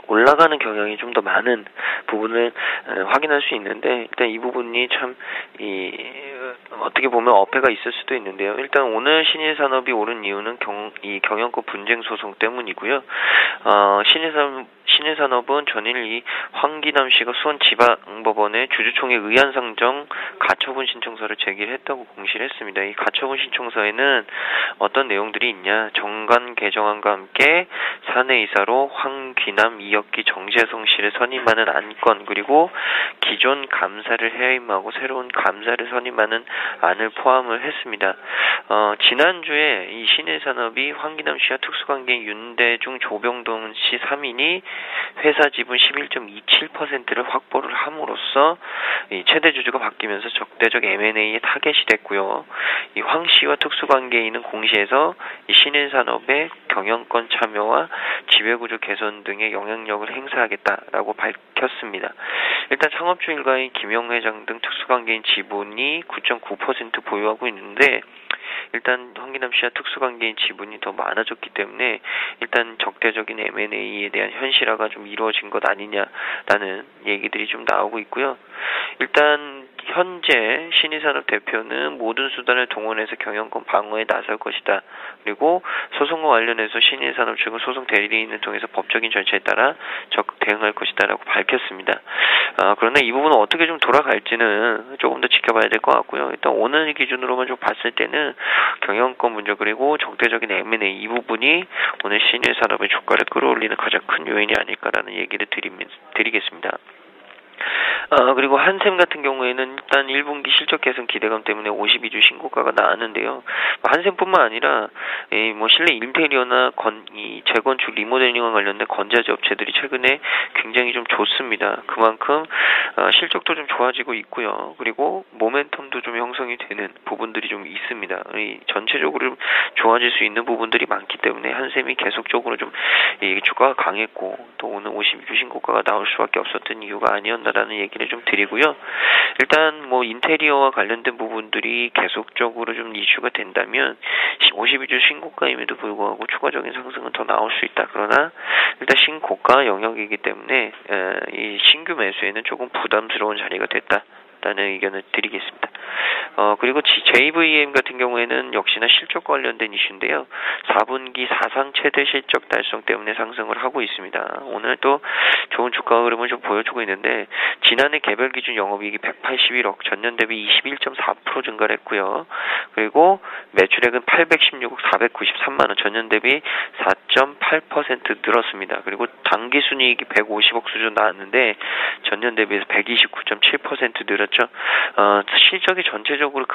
올라가는 경향이 좀 더 많은 부분을 확인할 수 있는데 일단 이 부분이 참 어떻게 보면 어폐가 있을 수도 있는데요. 일단 오늘 신일산업이 오른 이유는 이 경영권 분쟁 소송 때문이고요. 신일산업은 전일 이 황기남 씨가 수원지방법원에 주주총회 의안상정 가처분 신청서를 제기를 했다고 공시를 했습니다. 이 가처분 신청서에는 어떤 내용들이 있냐? 정관 개정안과 함께 사내이사로 황기남, 이혁기, 정재성 씨를 선임하는 안건, 그리고 기존 감사를 해임하고 새로운 감사를 선임하는 안을 포함을 했습니다. 지난주에 이 신일산업이 황기남 씨와 특수관계인 윤대중, 조병동 씨 3인이 회사 지분 11.27%를 확보를 함으로써 이 최대 주주가 바뀌면서 적대적 M&A에 타겟이 됐고요. 이 황 씨와 특수관계인은 공시에서 이 신일산업의 경영권 참여와 지배구조 개선 등의 영향력을 행사하겠다라고 밝혔습니다. 일단 창업주 일가인 김영 회장 등 특수관계인 지분이 9.9% 보유하고 있는데, 일단 황기남 씨와 특수관계인 지분이 더 많아졌기 때문에 일단 적대적인 M&A에 대한 현실화가 좀 이루어진 것 아니냐라는 얘기들이 좀 나오고 있고요. 일단 현재 신일산업 대표는 모든 수단을 동원해서 경영권 방어에 나설 것이다. 그리고 소송과 관련해서 신일산업 측은 소송 대리인을 통해서 법적인 절차에 따라 적극 대응할 것이다라고 밝혔습니다. 그러나 이 부분은 어떻게 좀 돌아갈지는 조금 더 지켜봐야 될 것 같고요. 일단 오늘 기준으로만 좀 봤을 때는 경영권 문제 그리고 적대적인 M&A 이 부분이 오늘 신일산업의 주가를 끌어올리는 가장 큰 요인이 아닐까라는 얘기를 드리겠습니다. 그리고 한샘 같은 경우에는 일단 1분기 실적 개선 기대감 때문에 52주 신고가가 나왔는데요. 한샘뿐만 아니라 실내 인테리어나 재건축 리모델링과 관련된 건자재 업체들이 최근에 굉장히 좀 좋습니다. 그만큼 실적도 좀 좋아지고 있고요. 그리고 모멘텀도 좀 형성이 되는 부분들이 좀 있습니다. 전체적으로 좋아질 수 있는 부분들이 많기 때문에 한샘이 계속적으로 좀 주가가 강했고 또 오늘 52주 신고가가 나올 수밖에 없었던 이유가 아니었나라는 얘기를 좀 드리고요. 일단 인테리어와 관련된 부분들이 계속적으로 좀 이슈가 된다면 52주 신고가임에도 불구하고 추가적인 상승은 더 나올 수 있다. 그러나 일단 신고가 영역이기 때문에 이 신규 매수에는 조금 부담스러운 자리가 됐다라는 의견을 드리겠습니다. 그리고 JVM 같은 경우에는 역시나 실적 관련된 이슈인데요. 4분기 사상 최대 실적 달성 때문에 상승을 하고 있습니다. 오늘 또 좋은 주가 흐름을 좀 보여주고 있는데, 지난해 개별 기준 영업이익이 181억, 전년 대비 21.4% 증가를 했고요. 그리고 매출액은 816억 493만 원, 전년 대비 4.8% 늘었습니다. 그리고 당기순이익이 150억 수준 나왔는데 전년 대비해서 129.7% 늘었죠. 실적이 전체적으로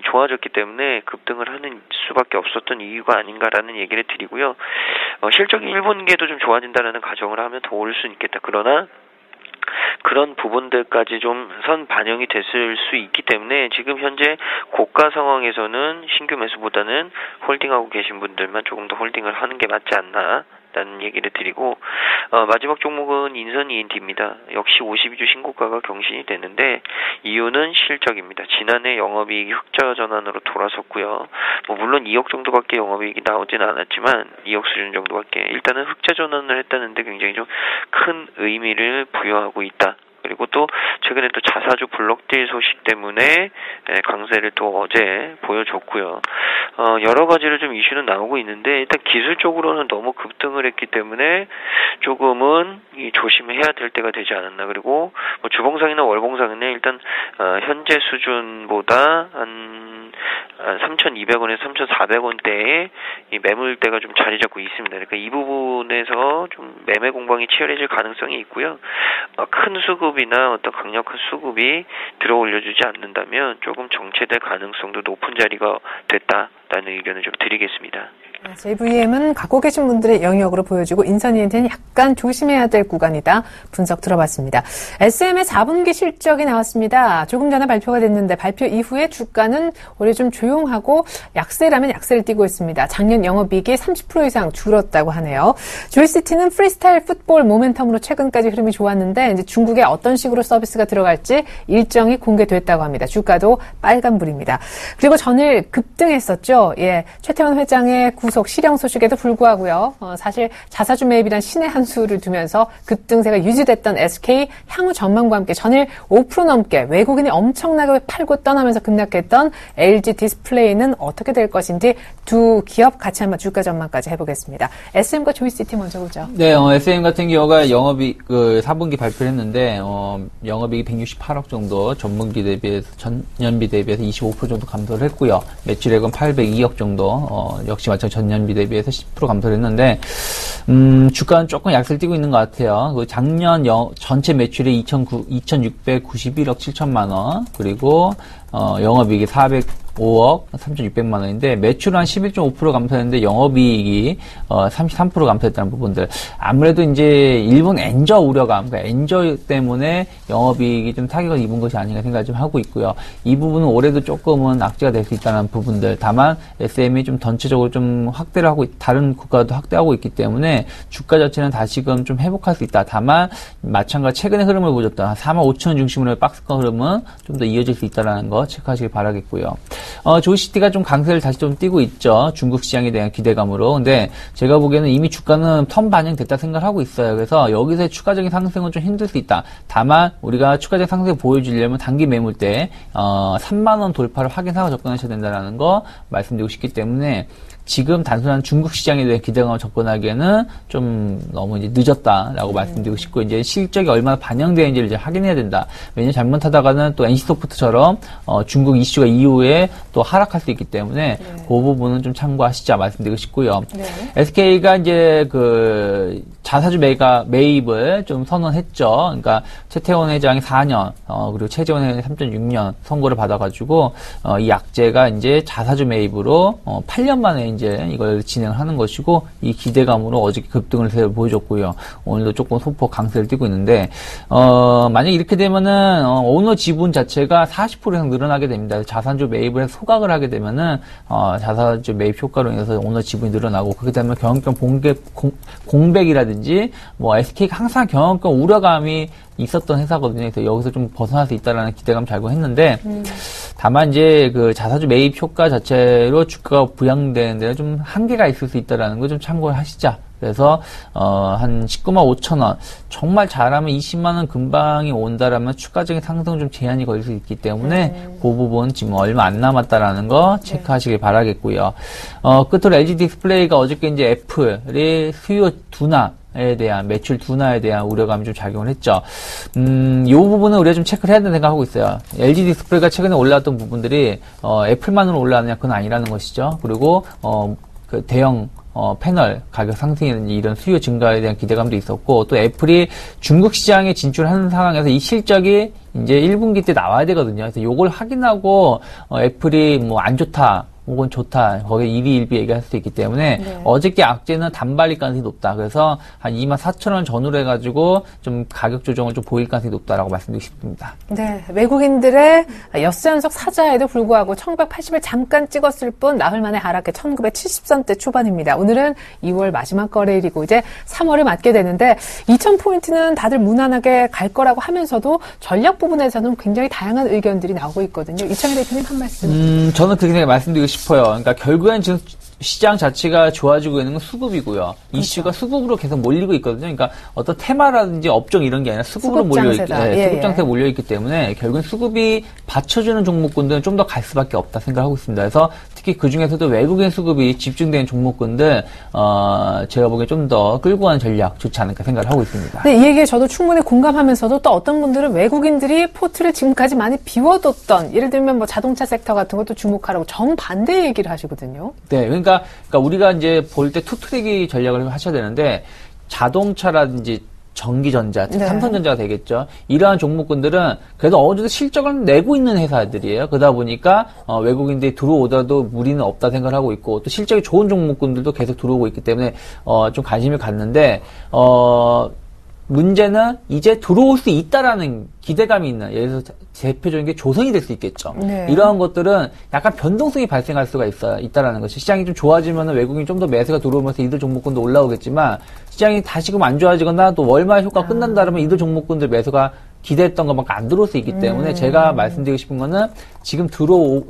좋아졌기 때문에 급등을 하는 수밖에 없었던 이유가 아닌가라는 얘기를 드리고요. 실적이 1분기에도 좀 좋아진다라는 가정을 하면 더 오를 수는 있겠다. 그러나 그런 부분들까지 좀 선 반영이 됐을 수 있기 때문에 지금 현재 고가 상황에서는 신규 매수보다는 홀딩하고 계신 분들만 조금 더 홀딩을 하는 게 맞지 않나 라는 얘기를 드리고, 마지막 종목은 인선 E&D입니다. 역시 52주 신고가가 경신이 됐는데 이유는 실적입니다. 지난해 영업이익이 흑자 전환으로 돌아섰고요. 물론 2억 정도밖에 영업이익이 나오진 않았지만 2억 수준 정도밖에, 일단은 흑자 전환을 했다는데 굉장히 좀 큰 의미를 부여하고 있다. 그리고 또 최근에 또 자사주 블록딜 소식 때문에 강세를 또 어제 보여줬고요. 여러 가지로 좀 이슈는 나오고 있는데 일단 기술적으로는 너무 급등을 했기 때문에 조금은 조심해야 될 때가 되지 않았나. 그리고 주봉상이나 월봉상은 일단 현재 수준보다 한 3,200원에서 3,400원대에 이 매물대가 좀 자리 잡고 있습니다. 그러니까 이 부분에서 좀 매매 공방이 치열해질 가능성이 있고요. 큰 수급이나 어떤 강력한 수급이 들어 올려주지 않는다면 조금 정체될 가능성도 높은 자리가 됐다라는 의견을 좀 드리겠습니다.
JVM은 갖고 계신 분들의 영역으로 보여주고 인선이한테는 약간 조심해야 될 구간이다. 분석 들어봤습니다. SM의 4분기 실적이 나왔습니다. 조금 전에 발표가 됐는데 발표 이후에 주가는 올해 좀 조용하고 약세라면 약세를 띠고 있습니다. 작년 영업이익이 30% 이상 줄었다고 하네요. 조이시티는 프리스타일 풋볼 모멘텀으로 최근까지 흐름이 좋았는데 이제 중국에 어떤 식으로 서비스가 들어갈지 일정이 공개됐다고 합니다. 주가도 빨간불입니다. 그리고 전일 급등했었죠. 최태원 회장의 후속 실형 소식에도 불구하고요. 사실 자사주 매입이란 신의 한 수를 두면서 급등세가 유지됐던 SK 향후 전망과 함께 전일 5% 넘게 외국인이 엄청나게 팔고 떠나면서 급락했던 LG 디스플레이는 어떻게 될 것인지 두 기업 같이 한번 주가 전망까지 해보겠습니다. SM과 조이시티 먼저 보죠.
네, SM 같은 경우가 영업이익 4분기 발표를 했는데 영업이익이 168억 정도 전분기 대비해서 전년비 대비해서 25% 정도 감소를 했고요. 매출액은 802억 정도 역시 마찬가지 전년비 대비해서 10% 감소를 했는데 주가는 조금 약세를 띠고 있는 것 같아요. 그 작년 전체 매출이 2,691억 7천만 원 그리고 영업이익이 405억 3,600만 원인데 매출은 한 11.5% 감소했는데 영업이익이 33% 감소했다는 부분들. 아무래도 이제 일본 엔저 우려감, 그러니까 엔저 때문에 영업이익이 좀 타격을 입은 것이 아닌가 생각을 좀 하고 있고요. 이 부분은 올해도 조금은 악재가 될 수 있다는 부분들. 다만 SM이 좀 전체적으로 좀 확대를 하고 다른 국가도 확대하고 있기 때문에 주가 자체는 다시금 좀 회복할 수 있다. 다만 마찬가지 최근의 흐름을 보여줬던 한 45,000원 중심으로의 박스권 흐름은 좀 더 이어질 수 있다는 거 체크하시길 바라겠고요. 조이시티가 좀 강세를 다시 좀 띄고 있죠. 중국 시장에 대한 기대감으로. 근데 제가 보기에는 이미 주가는 턴 반영됐다 생각을 하고 있어요. 그래서 여기서의 추가적인 상승은 좀 힘들 수 있다. 다만 우리가 추가적인 상승을 보여주려면 단기 매물 때 3만원 돌파를 확인하고 접근하셔야 된다는 거 말씀드리고 싶기 때문에 지금 단순한 중국 시장에 대한 기대감을 접근하기에는 좀 너무 이제 늦었다라고 말씀드리고 싶고, 이제 실적이 얼마나 반영되는지를 이제 확인해야 된다. 왜냐면 잘못하다가는 또 NC소프트처럼 중국 이슈가 이후에 또 하락할 수 있기 때문에 그 부분은 좀 참고하시자 말씀드리고 싶고요. SK가 이제 그 자사주 매입을 좀 선언했죠. 그러니까 최태원 회장이 4년, 그리고 최재원 회장이 3.6년 선고를 받아가지고 이 약제가 이제 자사주 매입으로 8년 만에 이제 이걸 진행하는 것이고, 이 기대감으로 어저께 급등을 보여줬고요. 오늘도 조금 소폭 강세를 띠고 있는데, 만약 이렇게 되면은 오너 지분 자체가 40% 이상 늘어나게 됩니다. 자사주 매입을 해서 소각을 하게 되면은 자사주 매입 효과로 인해서 오너 지분이 늘어나고, 그렇게 되면 경영권 공백이라든지 뭐 SK가 항상 경영권 우려감이 있었던 회사거든요. 그래서 여기서 좀 벗어날 수 있다라는 기대감 달고 했는데, 다만 이제 그 자사주 매입 효과 자체로 주가가 부양되는 데는 좀 한계가 있을 수 있다라는 거 좀 참고를 하시자. 그래서 한 19만 5천 원, 정말 잘하면 20만 원 근방이 온다라면 추가적인 상승은 좀 제한이 걸릴 수 있기 때문에 그 부분 지금 얼마 안 남았다라는 거 체크하시길 바라겠고요. 끝으로 LG 디스플레이가 어저께 이제 애플의 수요 둔화에 대한, 매출 둔화에 대한 우려감이 좀 작용을 했죠. 이 부분은 우리가 좀 체크를 해야 된다고 생각하고 있어요. LG 디스플레이가 최근에 올라왔던 부분들이 애플만으로 올라왔느냐, 그건 아니라는 것이죠. 그리고 그 대형 패널 가격 상승이라든지 이런 수요 증가에 대한 기대감도 있었고, 또 애플이 중국 시장에 진출하는 상황에서 이 실적이 이제 1분기 때 나와야 되거든요. 그래서 요걸 확인하고 애플이 뭐 안 좋다 혹은 좋다, 거기에 일희일비 얘기할 수 있기 때문에 어저께 악재는 단발일 가능성이 높다. 그래서 한 24,000원 전후로 해가지고 좀 가격 조정을 좀 보일 가능성이 높다라고 말씀드리고 싶습니다.
네, 외국인들의 엿새 연속 사자에도 불구하고 1980을 잠깐 찍었을 뿐 나흘 만에 하락해 1970선대 초반입니다. 오늘은 2월 마지막 거래일이고 이제 3월을 맞게 되는데 2,000포인트는 다들 무난하게 갈 거라고 하면서도 전략 부분에서는 굉장히 다양한 의견들이 나오고 있거든요. 이창희 대표님 한 말씀.
저는 그렇게 말씀드리고 싶어요. 그러니까 결국엔 지금 시장 자체가 좋아지고 있는 건 수급이고요. 그렇죠. 이슈가 수급으로 계속 몰리고 있거든요. 그러니까 어떤 테마라든지 업종 이런 게 아니라 수급으로 몰려있기, 수급 장세에 몰려있기 때문에 결국엔 수급이 받쳐주는 종목군들은 좀 더 갈 수밖에 없다 생각하고 있습니다. 그래서 특히 그 중에서도 외국인 수급이 집중된 종목군들, 제가 보기에 좀 더 끌고 가는 전략 좋지 않을까 생각을 하고 있습니다.
네, 이 얘기에 저도 충분히 공감하면서도 또 어떤 분들은 외국인들이 포트를 지금까지 많이 비워뒀던, 예를 들면 뭐 자동차 섹터 같은 것도 주목하라고 정반대 얘기를 하시거든요.
네, 그러니까 우리가 이제 볼 때 투트랙이 전략을 하셔야 되는데, 자동차라든지 전기전자, 삼성전자가 되겠죠. 이러한 종목군들은 그래도 어느 정도 실적을 내고 있는 회사들이에요. 그러다 보니까 외국인들이 들어오더라도 무리는 없다 생각을 하고 있고, 또 실적이 좋은 종목군들도 계속 들어오고 있기 때문에 좀 관심을 갖는데, 문제는 이제 들어올 수 있다라는 기대감이 있는, 예를 들어서 대표적인 게 조선이 될 수 있겠죠. 이러한 것들은 약간 변동성이 발생할 수가 있다라는 것이, 시장이 좀 좋아지면 외국인이 좀 더 매수가 들어오면서 이들 종목군도 올라오겠지만, 시장이 다시금 안 좋아지거나 또 월말 효과가 끝난다면 이들 종목군들 매수가 기대했던 것만큼 안 들어올 수 있기 때문에 제가 말씀드리고 싶은 거는 지금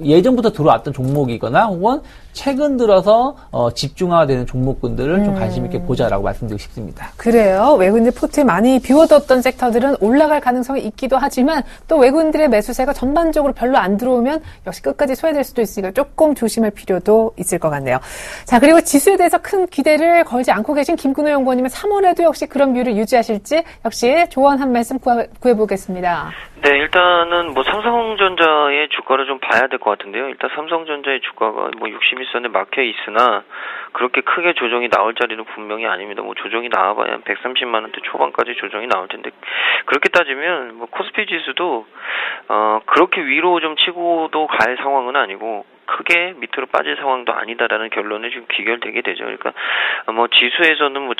예전부터 들어왔던 종목이거나 혹은 최근 들어서 집중화가 되는 종목군들을 좀 관심 있게 보자라고 말씀드리고 싶습니다.
그래요. 외국인들 포트에 많이 비워뒀던 섹터들은 올라갈 가능성이 있기도 하지만 또 외국인들의 매수세가 전반적으로 별로 안 들어오면 역시 끝까지 소외될 수도 있으니까 조금 조심할 필요도 있을 것 같네요. 자, 그리고 지수에 대해서 큰 기대를 걸지 않고 계신 김근호 연구원님은 3월에도 역시 그런 뷰를 유지하실지 역시 조언 한 말씀 구해보겠습니다.
네, 일단은 뭐 삼성전자의 주가를 좀 봐야 될 것 같은데요. 일단 삼성전자의 주가가 뭐 60일선에 막혀 있으나 그렇게 크게 조정이 나올 자리는 분명히 아닙니다. 뭐 조정이 나와봐야 한 130만 원대 초반까지 조정이 나올 텐데 그렇게 따지면 뭐 코스피 지수도 그렇게 위로 좀 치고도 갈 상황은 아니고 크게 밑으로 빠질 상황도 아니다라는 결론에 지금 귀결되게 되죠. 그러니까 뭐 지수에서는 뭐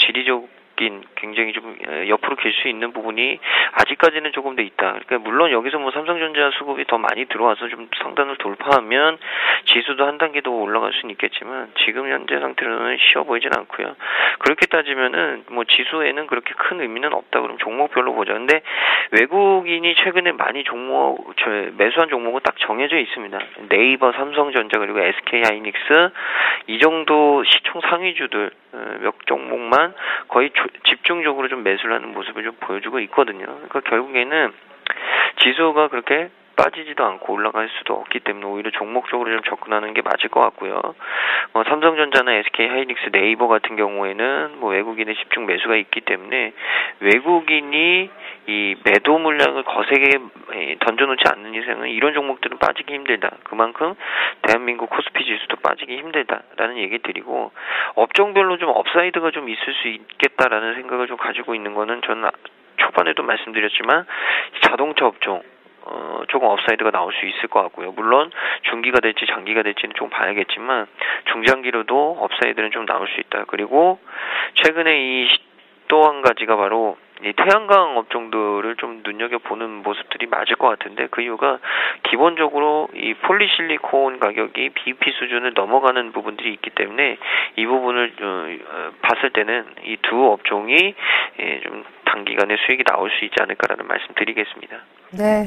굉장히 좀 옆으로 길 수 있는 부분이 아직까지는 조금 더 있다. 그러니까 물론 여기서 뭐 삼성전자 수급이 더 많이 들어와서 좀 상단을 돌파하면 지수도 한 단계 더 올라갈 수는 있겠지만 지금 현재 상태로는 쉬워 보이진 않고요. 그렇게 따지면은 뭐 지수에는 그렇게 큰 의미는 없다. 그럼 종목별로 보자. 근데 외국인이 최근에 많이 매수한 종목은 딱 정해져 있습니다. 네이버, 삼성전자 그리고 SK하이닉스 이 정도 시총 상위주들 몇 종목만 거의 집중적으로 좀 매수를 하는 모습을 좀 보여주고 있거든요. 그러니까 결국에는 지수가 그렇게 빠지지도 않고 올라갈 수도 없기 때문에 오히려 종목적으로 좀 접근하는 게 맞을 것 같고요. 삼성전자나 SK하이닉스, 네이버 같은 경우에는 뭐 외국인의 집중 매수가 있기 때문에 외국인이 이 매도 물량을 거세게 던져놓지 않는 이상은 이런 종목들은 빠지기 힘들다. 그만큼 대한민국 코스피 지수도 빠지기 힘들다라는 얘기 드리고 업종별로 좀 업사이드가 좀 있을 수 있겠다라는 생각을 좀 가지고 있는 거는 저는 초반에도 말씀드렸지만 자동차 업종 조금 업사이드가 나올 수 있을 것 같고요. 물론 중기가 될지 장기가 될지는 좀 봐야겠지만 중장기로도 업사이드는 좀 나올 수 있다. 그리고 최근에 또 한 가지가 바로 이 태양광 업종들을 좀 눈여겨보는 모습들이 맞을 것 같은데 그 이유가 기본적으로 이 폴리실리콘 가격이 BEP 수준을 넘어가는 부분들이 있기 때문에 이 부분을 봤을 때는 이 두 업종이 좀 단기간에 수익이 나올 수 있지 않을까라는 말씀 드리겠습니다.
네.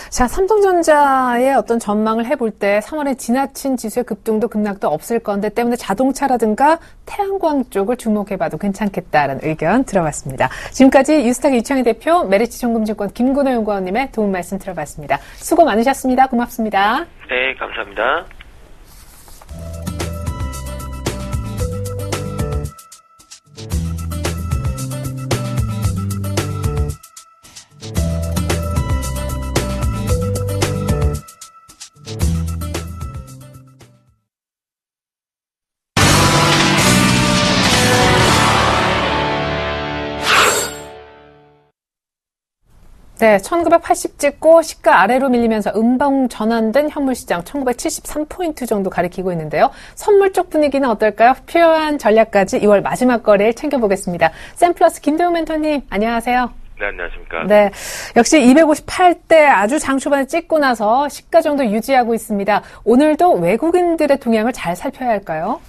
자, 삼성전자의 어떤 전망을 해볼 때 3월에 지나친 지수의 급등도 급락도 없을 건데 때문에 자동차라든가 태양광 쪽을 주목해봐도 괜찮겠다라는 의견 들어봤습니다. 지금까지 유스탁 이창희 대표, 메리츠증권증권 김근호 연구원님의 도움 말씀 들어봤습니다. 수고 많으셨습니다. 고맙습니다.
네, 감사합니다.
네, 1980 찍고 시가 아래로 밀리면서 음봉 전환된 현물시장 1973포인트 정도 가리키고 있는데요. 선물 쪽 분위기는 어떨까요? 필요한 전략까지 2월 마지막 거래일 챙겨보겠습니다. 샘플러스 김대웅 멘토님, 안녕하세요.
네, 안녕하십니까.
네, 역시 258대 아주 장초반에 찍고 나서 시가 정도 유지하고 있습니다. 오늘도 외국인들의 동향을 잘 살펴야 할까요?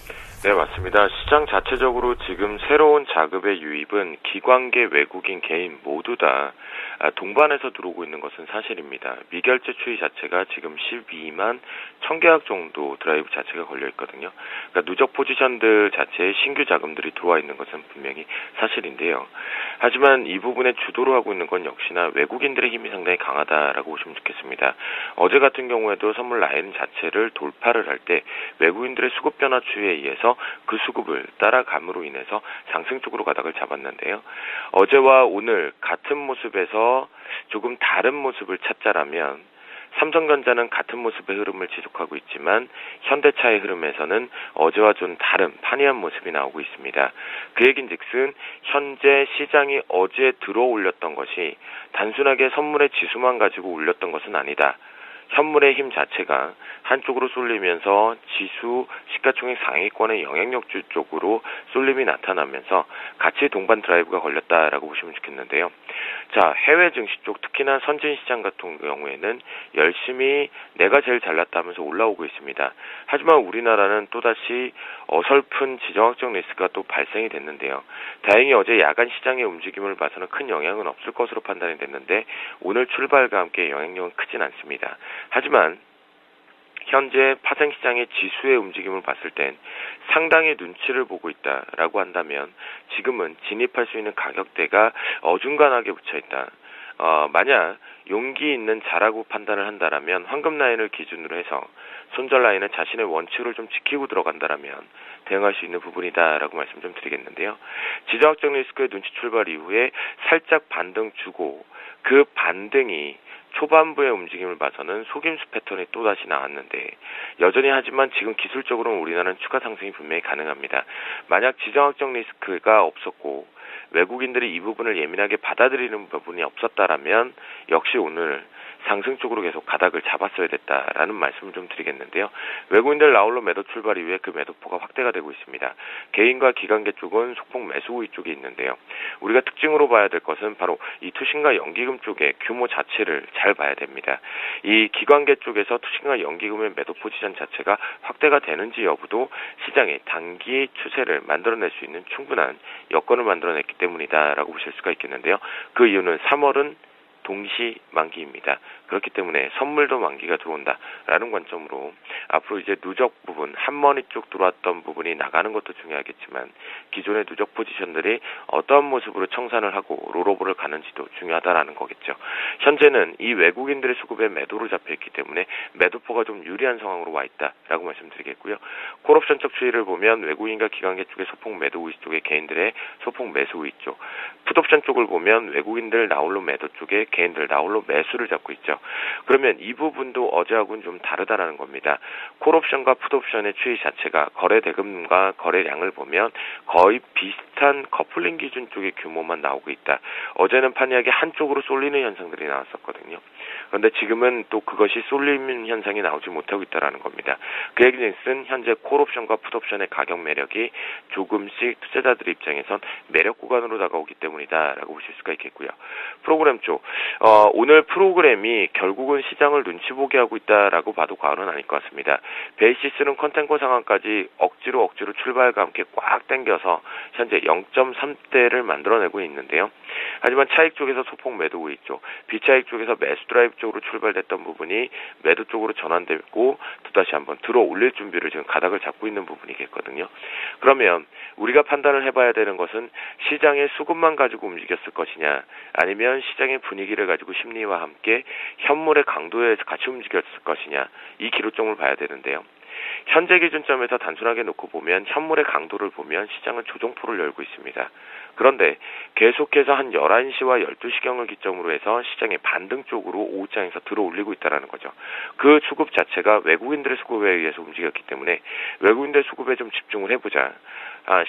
네, 맞습니다. 시장 자체적으로 지금 새로운 자금의 유입은 기관계 외국인 개인 모두 다 동반해서 들어오고 있는 것은 사실입니다. 미결제 추이 자체가 지금 12만 1000계약 정도 드라이브 자체가 걸려 있거든요. 그러니까 누적 포지션들 자체에 신규 자금들이 들어와 있는 것은 분명히 사실인데요. 하지만 이 부분에 주도를 하고 있는 건 역시나 외국인들의 힘이 상당히 강하다라고 보시면 좋겠습니다. 어제 같은 경우에도 선물 라인 자체를 돌파를 할 때 외국인들의 수급 변화 추이에 의해서 그 수급을 따라감으로 인해서 상승 쪽으로 가닥을 잡았는데요. 어제와 오늘 같은 모습에서 조금 다른 모습을 찾자라면 삼성전자는 같은 모습의 흐름을 지속하고 있지만 현대차의 흐름에서는 어제와 좀 다른 판이한 모습이 나오고 있습니다. 그 얘긴즉슨 현재 시장이 어제 들어 올렸던 것이 단순하게 선물의 지수만 가지고 올렸던 것은 아니다. 현물의 힘 자체가 한쪽으로 쏠리면서 지수 시가총액 상위권의 영향력주 쪽으로 쏠림이 나타나면서 같이 동반 드라이브가 걸렸다라고 보시면 좋겠는데요. 자, 해외 증시 쪽 특히나 선진시장 같은 경우에는 열심히 내가 제일 잘났다 하면서 올라오고 있습니다. 하지만 우리나라는 또다시 어설픈 지정학적 리스크가 또 발생이 됐는데요. 다행히 어제 야간 시장의 움직임을 봐서는 큰 영향은 없을 것으로 판단이 됐는데 오늘 출발과 함께 영향력은 크진 않습니다. 하지만 현재 파생시장의 지수의 움직임을 봤을 땐 상당히 눈치를 보고 있다라고 한다면 지금은 진입할 수 있는 가격대가 어중간하게 붙여있다. 만약 용기 있는 자라고 판단을 한다라면 황금 라인을 기준으로 해서 손절 라인은 자신의 원칙을 좀 지키고 들어간다라면 대응할 수 있는 부분이다라고 말씀 좀 드리겠는데요. 지정학적 리스크의 눈치 출발 이후에 살짝 반등 주고 그 반등이 초반부의 움직임을 봐서는 속임수 패턴이 또다시 나왔는데 여전히 하지만 지금 기술적으로는 우리나라는 추가 상승이 분명히 가능합니다. 만약 지정학적 리스크가 없었고 외국인들이 이 부분을 예민하게 받아들이는 부분이 없었다라면 역시 오늘 상승 쪽으로 계속 가닥을 잡았어야 됐다라는 말씀을 좀 드리겠는데요. 외국인들 나홀로 매도 출발 이후에 그 매도포가 확대가 되고 있습니다. 개인과 기관계 쪽은 소폭 매수 우위 쪽에 있는데요. 우리가 특징으로 봐야 될 것은 바로 이 투신과 연기금 쪽의 규모 자체를 잘 봐야 됩니다. 이 기관계 쪽에서 투신과 연기금의 매도 포지션 자체가 확대가 되는지 여부도 시장의 단기 추세를 만들어낼 수 있는 충분한 여건을 만들어냈기 때문이다라고 보실 수가 있겠는데요. 그 이유는 3월은 동시 만기입니다. 그렇기 때문에 선물도 만기가 들어온다라는 관점으로 앞으로 이제 누적 부분, 한머니 쪽 들어왔던 부분이 나가는 것도 중요하겠지만 기존의 누적 포지션들이 어떠한 모습으로 청산을 하고 롤오버를 가는지도 중요하다라는 거겠죠. 현재는 이 외국인들의 수급에 매도로 잡혀있기 때문에 매도포가 좀 유리한 상황으로 와 있다라고 말씀드리겠고요. 콜옵션 쪽 추이를 보면 외국인과 기관계 쪽의 소폭 매도 우위 쪽에 개인들의 소폭 매수 우위 쪽, 풋옵션 쪽을 보면 외국인들 나홀로 매도 쪽에 개인들 나홀로 매수를 잡고 있죠. 그러면 이 부분도 어제하고는 좀 다르다라는 겁니다. 콜옵션과 풋옵션의 추이 자체가 거래 대금과 거래량을 보면 거의 비슷한 커플링 기준 쪽의 규모만 나오고 있다. 어제는 판이하게 한쪽으로 쏠리는 현상들이 나왔었거든요. 그런데 지금은 또 그것이 쏠리는 현상이 나오지 못하고 있다는 겁니다. 그 얘기는 현재 콜옵션과 풋옵션의 가격 매력이 조금씩 투자자들 입장에선 매력 구간으로 다가오기 때문이다라고 보실 수가 있겠고요. 프로그램 쪽, 오늘 프로그램이 결국은 시장을 눈치 보게 하고 있다라고 봐도 과언은 아닐 것 같습니다. 베이시스는 컨텐코 상황까지 억지로 출발과 함께 꽉 당겨서 현재 0.3대를 만들어내고 있는데요. 하지만 차익 쪽에서 소폭 매도 우위 쪽, 비차익 쪽에서 매수 드라이브 쪽으로 출발됐던 부분이 매도 쪽으로 전환됐고 또다시 한번 들어 올릴 준비를 지금 가닥을 잡고 있는 부분이겠거든요. 그러면 우리가 판단을 해봐야 되는 것은 시장의 수급만 가지고 움직였을 것이냐, 아니면 시장의 분위기를 가지고 심리와 함께 현물의 강도에 같이 움직였을 것이냐, 이 기로점을 봐야 되는데요. 현재 기준점에서 단순하게 놓고 보면 현물의 강도를 보면 시장은 조정포를 열고 있습니다. 그런데 계속해서 한 11시와 12시경을 기점으로 해서 시장의 반등 쪽으로 오후장에서 들어 올리고 있다는 거죠. 그 수급 자체가 외국인들의 수급에 의해서 움직였기 때문에 외국인들의 수급에 좀 집중을 해보자.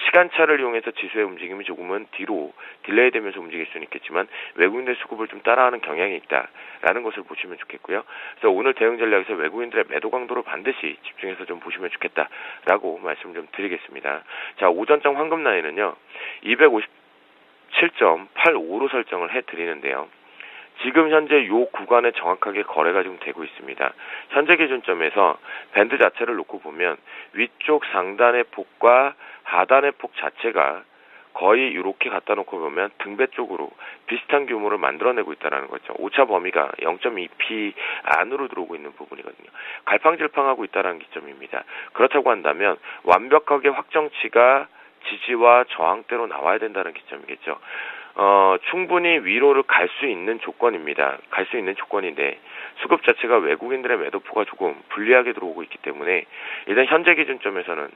시간차를 이용해서 지수의 움직임이 조금은 뒤로 딜레이 되면서 움직일 수는 있겠지만 외국인들의 수급을 좀 따라하는 경향이 있다라는 것을 보시면 좋겠고요. 그래서 오늘 대응 전략에서 외국인들의 매도 강도를 반드시 집중해서 좀 보시면 좋겠다라고 말씀 좀 드리겠습니다. 자, 오전장 황금 라인은요 257.85로 설정을 해드리는데요. 지금 현재 요 구간에 정확하게 거래가 좀 되고 있습니다. 현재 기준점에서 밴드 자체를 놓고 보면 위쪽 상단의 폭과 하단의 폭 자체가 거의 이렇게 갖다 놓고 보면 등배 쪽으로 비슷한 규모를 만들어내고 있다는 거죠. 오차 범위가 0.2p 안으로 들어오고 있는 부분이거든요. 갈팡질팡하고 있다는 기점입니다. 그렇다고 한다면 완벽하게 확정치가 지지와 저항대로 나와야 된다는 기점이겠죠. 충분히 위로를 갈 수 있는 조건입니다. 갈 수 있는 조건인데 수급 자체가 외국인들의 매도포가 조금 불리하게 들어오고 있기 때문에 일단 현재 기준점에서는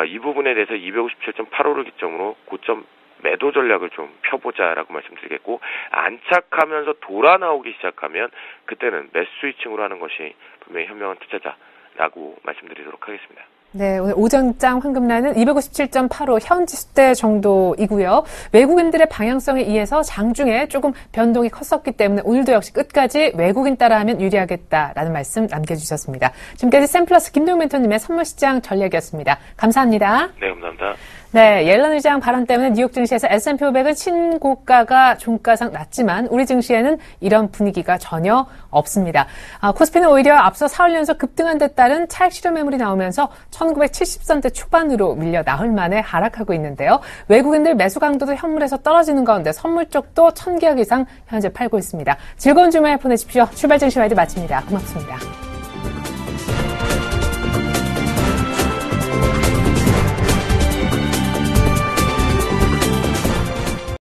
이 부분에 대해서 257.85를 기점으로 고점 매도 전략을 좀 펴보자라고 말씀드리겠고, 안착하면서 돌아 나오기 시작하면 그때는 매수 스위칭으로 하는 것이 분명히 현명한 투자자라고 말씀드리도록 하겠습니다.
네, 오늘 오전장 황금라는 257.85 현지수대 정도이고요. 외국인들의 방향성에 의해서 장중에 조금 변동이 컸었기 때문에 오늘도 역시 끝까지 외국인 따라하면 유리하겠다라는 말씀 남겨주셨습니다. 지금까지 샘플러스 김동현 멘토님의 선물시장 전략이었습니다. 감사합니다.
네, 감사합니다.
네, 옐런 의장 발언 때문에 뉴욕 증시에서 S&P 500은 신고가가 종가상 났지만 우리 증시에는 이런 분위기가 전혀 없습니다. 코스피는 오히려 앞서 4월 연속 급등한 데 따른 차익 실현 매물이 나오면서 1970선대 초반으로 밀려 나흘 만에 하락하고 있는데요. 외국인들 매수 강도도 현물에서 떨어지는 가운데 선물 쪽도 1000계약 이상 현재 팔고 있습니다. 즐거운 주말 보내십시오. 출발 증시 와이드 마칩니다. 고맙습니다.